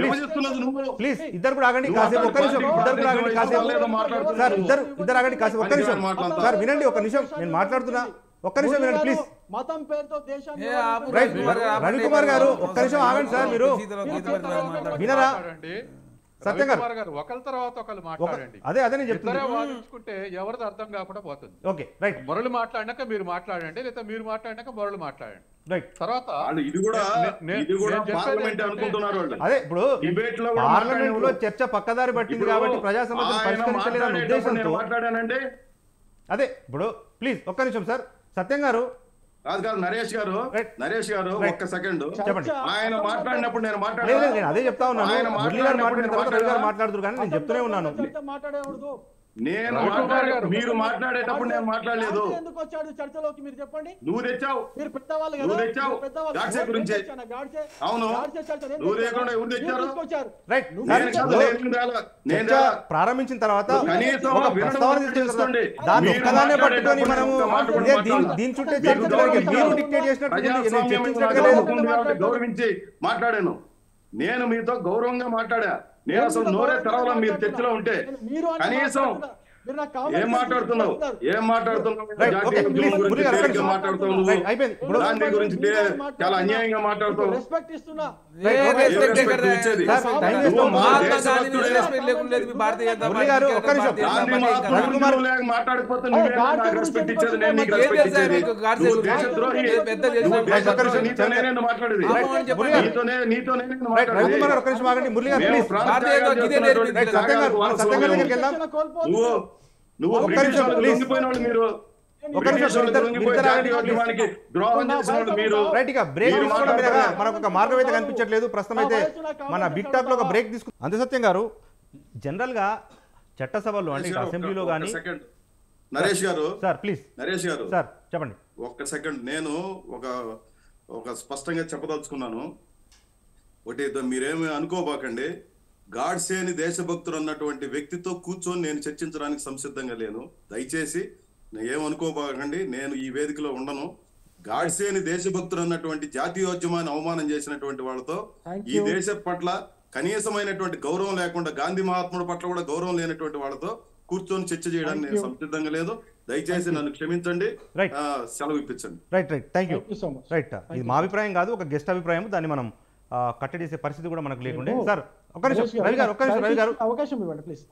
విభజిస్తున్నది నువ్వు. ప్లీజ్ ఇద్దరు కూడా ఆగండి కాసేపు. ఒక్క నిమిషం ఇద్దరు కూడా ఆగండి కాసేపు. సార్ ఇద్దరు ఆగండి కాసేపు. ఒక్క నిమిషం సార్ వినండి. ఒక్క నిమిషం నేను మాట్లాడుతున్నా. ఒక్క నిమిషం వినండి ప్లీజ్. మతం పేరుతో దేశాన్ని రవికుమార్ గారు ఒక్క నిమిషం ఆగండి సార్. మీరు వినరా? సత్యం గారు ఒకరి తర్వాత ఒకరు మాట్లాడండి. అదే నేను చెప్తున్నా. వాదించుకుంటే ఎవరిది అర్థం కాకుండా పోతుంది. Okay right. మొరలు మాట్లాడినాక మీరు మాట్లాడండి, లేదా మీరు మాట్లాడినాక మొరలు మాట్లాడండి. రైట్. తర్వాత ఇది కూడా పార్లమెంట్ అనుకుంటున్నారు. అదే ఇప్పుడు పార్లమెంట్ లో చర్చ పక్కదారి పట్టింది కాబట్టి ప్రజా సమస్యలు పరిష్కరించలేదన్న ఉద్దేశంతో మాట్లాడానండి. అదే ఇప్పుడు ప్లీజ్ ఒక్క నిమిషం సార్. సత్యం గారు కాదు నరేష్ గారు, Right. నరేష్ గారు Right. ఒక్క సెకండ్. చెప్పండి. ఆయన మాట్లాడినప్పుడు నేను లేదు మాట్లాడాను. లేదు, నేను అదే చెప్తా ఉన్నాను. ఆయన మురళి గారు మాట్లాడిన తర్వాత రవి గారు మాట్లాడారా? మాట్లాడుతున్నారు కానీ నేను చెప్తూనే ఉన్నాను. మాట్లాడేవాడు నేను రవికుమార్ గారు, మీరు మాట్లాడేటప్పుడు నేను మాట్లాడలేదు. ఎందుకు వచ్చాడు చర్చలోకి మీరు చెప్పండి. నువ్వు తెచ్చావు. మీరు పెద్దవాళ్ళు కదా, నువ్వు తెచ్చావు. మీరు పెద్దవాళ్ళు. గాడ్సే గురించి. గాడ్సే. అవును. గాడ్సే చర్చ నేను నువ్వు తెచ్చాను. లేకుండా ఎవరు మీరు తెచ్చారు? తీసుకొచ్చారు. రైట్. నువ్వు సార్, నేను కాదు, ఇప్పుడు నేను చర్చ రాలా. ప్రారంభించిన తర్వాత కనీసం ఒక వినడం ప్రస్తావన కూడా తీసుకొచ్చిన తర్వాత చేసుకోండి. దాన్ని మీరు ఒక్కదాన్నే మాట్లాడేటప్పుడు పట్టుకొని మనము ఒక్క మాట కూడా ఇదే మాట్లాడాలి. దీని చుట్టే మీకు చర్చించడానికి గౌరవం మీరు కాదు. డిక్టేట్ చేసినట్టు నేను ప్రజాస్వామ్యం చర్చించినట్టుగా నాకు లేదు. హక్కు ఉంది కాబట్టి గౌరవించి మాట్లాడాను. నేను మీతో గౌరవంగా మాట్లాడా. నేను అసలు నోరే తెరవలా మీరు చర్చలో ఉంటే. మీరు అంటే కనీసం మీరు నాకు కామెంట్ ఏం మాట్లాడుతున్నావు? ఏం మాట్లాడుతున్నావు? Right, జాతీయ okay, ఉద్యమం please, గురించి మురళి గారు, తేలిగ్గా ఒక్క మాట్లాడుతావు నిమిషం. నువ్వు. Right, అయిపోయింది. ఇప్పుడు గాంధీ గురించి చాలా అన్యాయంగా మాట్లాడుతావు. రెస్పెక్ట్ ఇస్తున్నా. Right, okay. ఏ respect ఇచ్చేది? సార్, time waste నువ్వు మా అవుతుంది. దేశభక్తుడే. మురళి గారు, ఒక్క నిమిషం. గాంధీ మహాత్ముడు లేక మాట్లాడకపోతే నువ్వే నాకు రెస్పెక్ట్ ఇచ్చేది, నేను నీకు రెస్పెక్ట్ ఇచ్చేది. నువ్వు దేశద్రోహి. నువ్వు దేశద్రోహి. నీతోనే నేను మాట్లాడేది. నీతోనే నేను రైట్, మాట్లాడేది. రవికుమార్ గారు ఒక్క నిమిషం ఆగండి. మురళి గారు మేము ప్లీజ్. ప్రాంతీయంగా చేస్తున్నటువంటి రైట్, సత్యం గారు, మన సత్యం గారి దగ్గరికి వెళ్దాం. నువ్వు ఒక్క బ్రిటిష్ నిమిషం, వాళ్ళకి please. లొంగిపోయిన వాళ్ళు మీరు. ఒక్క నిమిషం, బ్రిటిష్ వాళ్ళకి ఇద్దరు- లొంగిపోయి ఇద్దరు జాతీయ ఆగండి, ఉద్యమానికి ద్రోహం చేసిన వాళ్ళు మీరు. రైట్, ఇక బ్రేక్ మీరు తీసుకోవడం మీద మాట్లాడారు. మనకు ఒక మార్గం అయితే కనిపించట్లేదు ప్రస్తుతం అయితే. మన బిగ్ టాక్ లో ఒక బ్రేక్ తీసుకు అంతే. సత్యం గారు, జనరల్ గా చట్టసభలో అంటే ఇటు అసెంబ్లీలో ఒక్క కానీ సెకండ్. నరేష్ గారు, సార్ ప్లీజ్ నరేష్ గారు సార్ చెప్పండి. ఒక్క సెకండ్. నేను ఒక స్పష్టంగా చెప్పదలుచుకున్నాను. ఒకటి మీరేమి అనుకోబాకండి. గాడ్సేని దేశభక్తుడు అన్నటువంటి వ్యక్తితో కూర్చొని నేను చర్చించడానికి సంసిద్ధంగా లేను. దయచేసి ఏమనుకోబాకండి, నేను ఈ వేదికలో ఉండను. గాడ్సేని దేశభక్తుడు అన్నటువంటి జాతీయోద్యమాన్ని అవమానం చేసినటువంటి వాళ్ళతో ఈ దేశ పట్ల కనీసమైనటువంటి గౌరవం లేకుండా, గాంధీ మహాత్ముడి పట్ల కూడా గౌరవం లేనటువంటి వాళ్ళతో కూర్చొని చర్చ చేయడానికి నేను సంసిద్ధంగా లేదు. దయచేసి నన్ను క్షమించండి. Right. సెలవు ఇప్పించండి. Right right, thank you. Thank you so much. Right, ఇది మా అభిప్రాయం కాదు, ఒక గెస్ట్ అభిప్రాయం. దాన్ని మనం కట్టడి చేసే పరిస్థితి కూడా మనకు లేకుండే. సార్ ఒక్క నిమిషం రవి గారు, ఒక్క నిమిషం రవి గారు, అవకాశం ఇవ్వండి ప్లీజ్.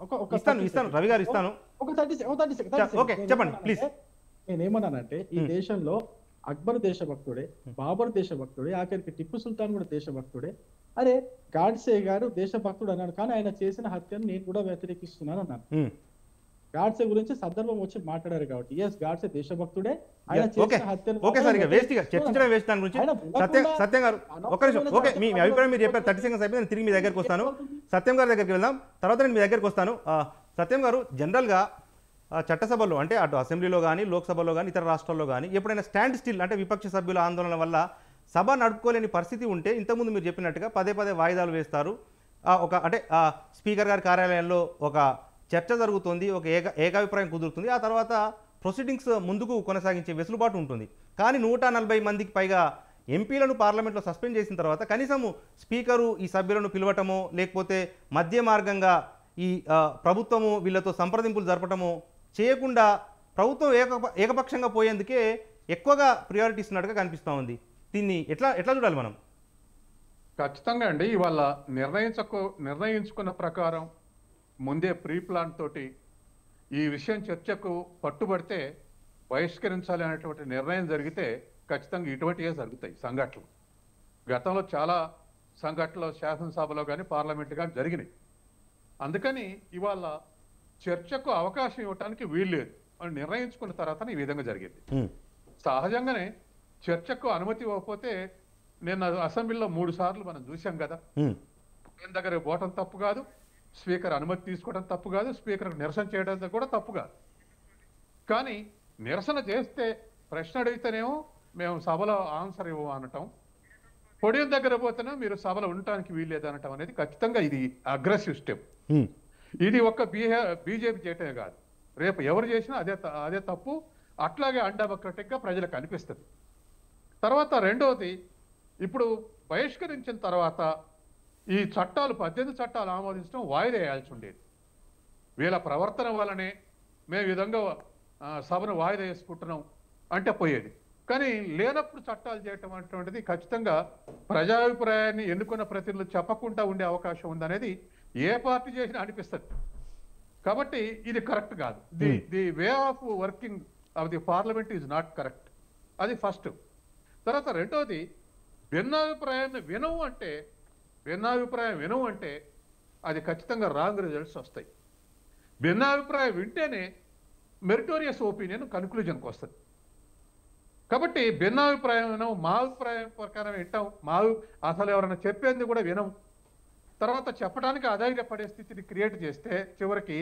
ఇస్తాను రవి గారు ఇస్తాను. ఒక 30 seconds. ఓకే, చెప్పండి ప్లీజ్. నేనేమన్నానంటే ఈ దేశంలో అక్బర్ దేశభక్తుడే, బాబర్ దేశభక్తుడే, ఆఖరికి టిప్పు సుల్తాన్ కూడా దేశభక్తుడే. అరే గాడ్సే గారు దేశభక్తుడు అన్నాడు, కానీ ఆయన చేసిన హత్యను నేను కూడా వ్యతిరేకిస్తున్నాను అన్నాను. గాడ్సే గురించి సందర్భం వచ్చి మాట్లాడారు కాబట్టి ఎస్ గాడ్సే దేశభక్తుడే. ఆయన ఓకే చేసిన హత్యను ఓకే సార్, ఇక వేస్ట్, ఇక చర్చించడం వేస్ట్ దాని గురించి. సత్యం గారు ఒక్క నిమిషం. ఓకే, మీ అభిప్రాయం మీరు చెప్పారు. 30 seconds అయిపోయి నేను తిరిగి మీ దగ్గరికి వస్తాను. సత్యం గారి దగ్గరికి వెళ్దాం, తర్వాత నేను మీ దగ్గరికి వస్తాను. సత్యం గారు, జనరల్గా చట్టసభలో అంటే అటు అసెంబ్లీలో కానీ లోక్సభలో కానీ ఇతర రాష్ట్రాల్లో కానీ ఎప్పుడైనా స్టాండ్ స్టిల్ అంటే విపక్ష సభ్యుల ఆందోళన వల్ల సభ నడుపుకోలేని పరిస్థితి ఉంటే ఇంతకుముందు మీరు చెప్పినట్టుగా పదే వాయిదాలు వేస్తారు. అంటే స్పీకర్ గారి కార్యాలయంలో ఒక చర్చ జరుగుతుంది, ఒక ఏకాభిప్రాయం కుదురుతుంది, ఆ తర్వాత ప్రొసీడింగ్స్ ముందుకు కొనసాగించే వెసులుబాటు ఉంటుంది. కానీ 140 మందికి పైగా ఎంపీలను పార్లమెంట్లో సస్పెండ్ చేసిన తర్వాత కనీసము స్పీకరు ఈ సభ్యులను పిలవటమో లేకపోతే మధ్య మార్గంగా ఈ ప్రభుత్వము వీళ్ళతో సంప్రదింపులు జరపటము చేయకుండా ప్రభుత్వం ఏకపక్షంగా పోయేందుకే ఎక్కువగా ప్రియారిటీ ఇస్తున్నట్టుగా కనిపిస్తూ ఉంది. దీన్ని ఎట్లా చూడాలి మనం? ఖచ్చితంగా అండి, ఇవాళ నిర్ణయించుకున్న ప్రకారం ముందే ప్రీ ప్లాన్ తోటి ఈ విషయం చర్చకు పట్టుబడితే బహిష్కరించాలి అనేటువంటి నిర్ణయం జరిగితే ఖచ్చితంగా ఇటువంటివే జరుగుతాయి సంఘటనలు. గతంలో చాలా సంఘటనలు శాసనసభలో కానీ పార్లమెంట్ కానీ జరిగినాయి. అందుకని ఇవాళ చర్చకు అవకాశం ఇవ్వటానికి వీల్లేదు అని నిర్ణయించుకున్న తర్వాత ఈ విధంగా జరిగింది. సహజంగానే చర్చకు అనుమతి ఇవ్వకపోతే నేను అసెంబ్లీలో 3 సార్లు మనం చూసాం కదా, దగ్గర పోవటం తప్పు కాదు, స్పీకర్ అనుమతి తీసుకోవడం తప్పు కాదు, స్పీకర్కు నిరసన చేయడం కూడా తప్పు కాదు. కానీ నిరసన చేస్తే ప్రశ్న అడిగితేనేమో మేము సభలో ఆన్సర్ ఇవ్వం అనటం, పొడియం దగ్గర పోతేనే మీరు సభలో ఉండటానికి వీల్లేదు అనటం అనేది ఖచ్చితంగా ఇది అగ్రెసివ్ స్టెప్. ఇది ఒక్క బీజేపీ చేయటమే కాదు, రేపు ఎవరు చేసినా అదే తప్పు. అట్లాగే అన్డెమోక్రటిక్గా ప్రజలకు అనిపిస్తుంది. తర్వాత రెండవది, ఇప్పుడు బహిష్కరించిన తర్వాత ఈ చట్టాలు 18 చట్టాలు ఆమోదించడం వాయిదా వేయాల్సి ఉండేది. వీళ్ళ ప్రవర్తన వల్లనే మేము విధంగా సభను వాయిదా వేసుకుంటున్నాం అంటే పోయేది. కానీ లేనప్పుడు చట్టాలు చేయటం అటువంటిది ఖచ్చితంగా ప్రజాభిప్రాయాన్ని ఎన్నుకున్న ప్రతినిధులు చెప్పకుండా ఉండే అవకాశం ఉందనేది ఏ పార్టీ చేసినా అనిపిస్తుంది. కాబట్టి ఇది కరెక్ట్ కాదు. The way of working of the parliament is not correct. అది ఫస్ట్. తర్వాత రెండోది, భిన్నాభిప్రాయాన్ని వినవు అంటే అది ఖచ్చితంగా రాంగ్ రిజల్ట్స్ వస్తాయి. భిన్నాభిప్రాయం వింటేనే మెరిటోరియస్ ఒపీనియన్ కన్క్లూజన్కి వస్తుంది. కాబట్టి భిన్నాభిప్రాయం వినం, మా అభిప్రాయం ప్రకారం వింటాం, అసలు ఎవరైనా చెప్పేది కూడా వినం. తర్వాత చెప్పడానికి అధైర్యపడే స్థితిని క్రియేట్ చేస్తే చివరికి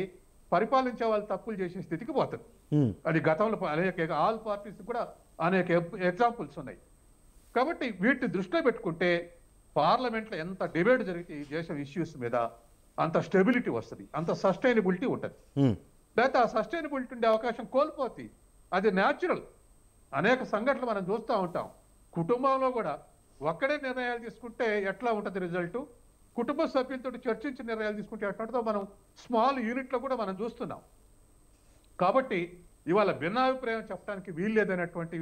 పరిపాలించే వాళ్ళు తప్పులు చేసే స్థితికి పోతుంది. అది గతంలో అనేక ఆల్ పార్టీస్ కూడా అనేక ఎగ్జాంపుల్స్ ఉన్నాయి. కాబట్టి వీటిని దృష్టిలో పెట్టుకుంటే పార్లమెంట్లో ఎంత డిబేట్ జరిగితే ఈ దేశం ఇష్యూస్ మీద అంత స్టెబిలిటీ వస్తుంది, అంత సస్టైనబిలిటీ ఉంటుంది. లేకపోతే ఆ సస్టైనబిలిటీ ఉండే అవకాశం కోల్పోతుంది. అది న్యాచురల్. అనేక సంఘటనలు మనం చూస్తూ ఉంటాం. కుటుంబంలో కూడా ఒక్కడే నిర్ణయాలు తీసుకుంటే ఎట్లా ఉంటుంది రిజల్ట్, కుటుంబ సభ్యులతో చర్చించి నిర్ణయాలు తీసుకుంటే ఎట్లా ఉంటుందో మనం స్మాల్ యూనిట్లో కూడా మనం చూస్తున్నాం. కాబట్టి ఇవాళ భిన్నాభిప్రాయం చెప్పడానికి వీల్లేదనేటువంటి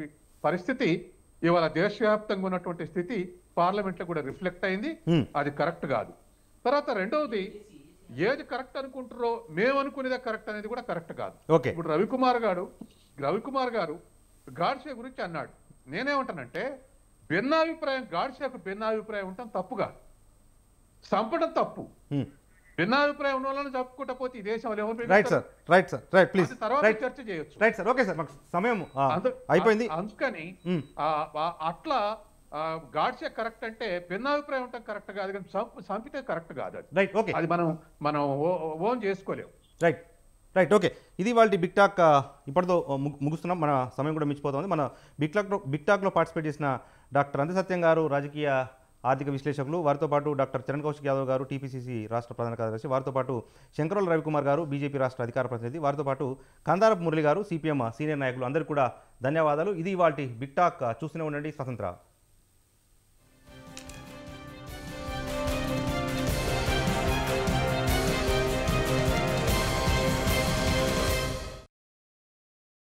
పరిస్థితి ఇవాళ దేశవ్యాప్తంగా ఉన్నటువంటి స్థితి పార్లమెంట్లో కూడా రిఫ్లెక్ట్ అయింది. అది కరెక్ట్ కాదు. తర్వాత రెండవది, ఏది కరెక్ట్ అనుకుంటారో మేము అనుకునేదే కరెక్ట్ అనేది కూడా కరెక్ట్ కాదు. ఇప్పుడు రవికుమార్ గారు గాడ్సే గురించి అన్నాడు. నేనేమంటానంటే గాడ్సేకు భిన్నాభిప్రాయం ఉండటం తప్పు కాదు, చంపడం తప్పు. భిన్నాభిప్రాయం ఉన్న వాళ్ళని చంపుకుంటా పోతే ఈ దేశంలో తర్వాత చర్చ చేయొచ్చు. అందుకని అట్లా గాడ్సే కరెక్ట్ అంటే భిన్నాభిప్రాయం ఉండటం కరెక్ట్ కాదు, కానీ చంపితే కరెక్ట్ కాదు. అది మనం ఓన్ చేసుకోలేము. రైట్ ఓకే, ఇది వాళ్ళ బిగ్ టాక్. ఇప్పటితో ముగుస్తున్నాం, మన సమయం కూడా మించిపోతుంది. మన బిగ్ టాక్లో పార్టిసిపేట్ చేసిన డాక్టర్ అంది సత్యం గారు, రాజకీయ ఆర్థిక విశ్లేషకులు, వారితో పాటు డాక్టర్ చరణ్ కౌశిక్ యాదవ్ గారు, టీపీసీసీ రాష్ట్ర ప్రధాన కార్యదర్శి, వారితో పాటు శంకరోల రవికుమార్ గారు, బీజేపీ రాష్ట్ర అధికార ప్రతినిధి, వారితో పాటు కందారపు మురళి గారు, సిపిఎం సీనియర్ నాయకులు, అందరికీ కూడా ధన్యవాదాలు. ఇది వాళ్ళ బిగ్ టాక్. చూస్తూనే ఉండండి స్వతంత్ర.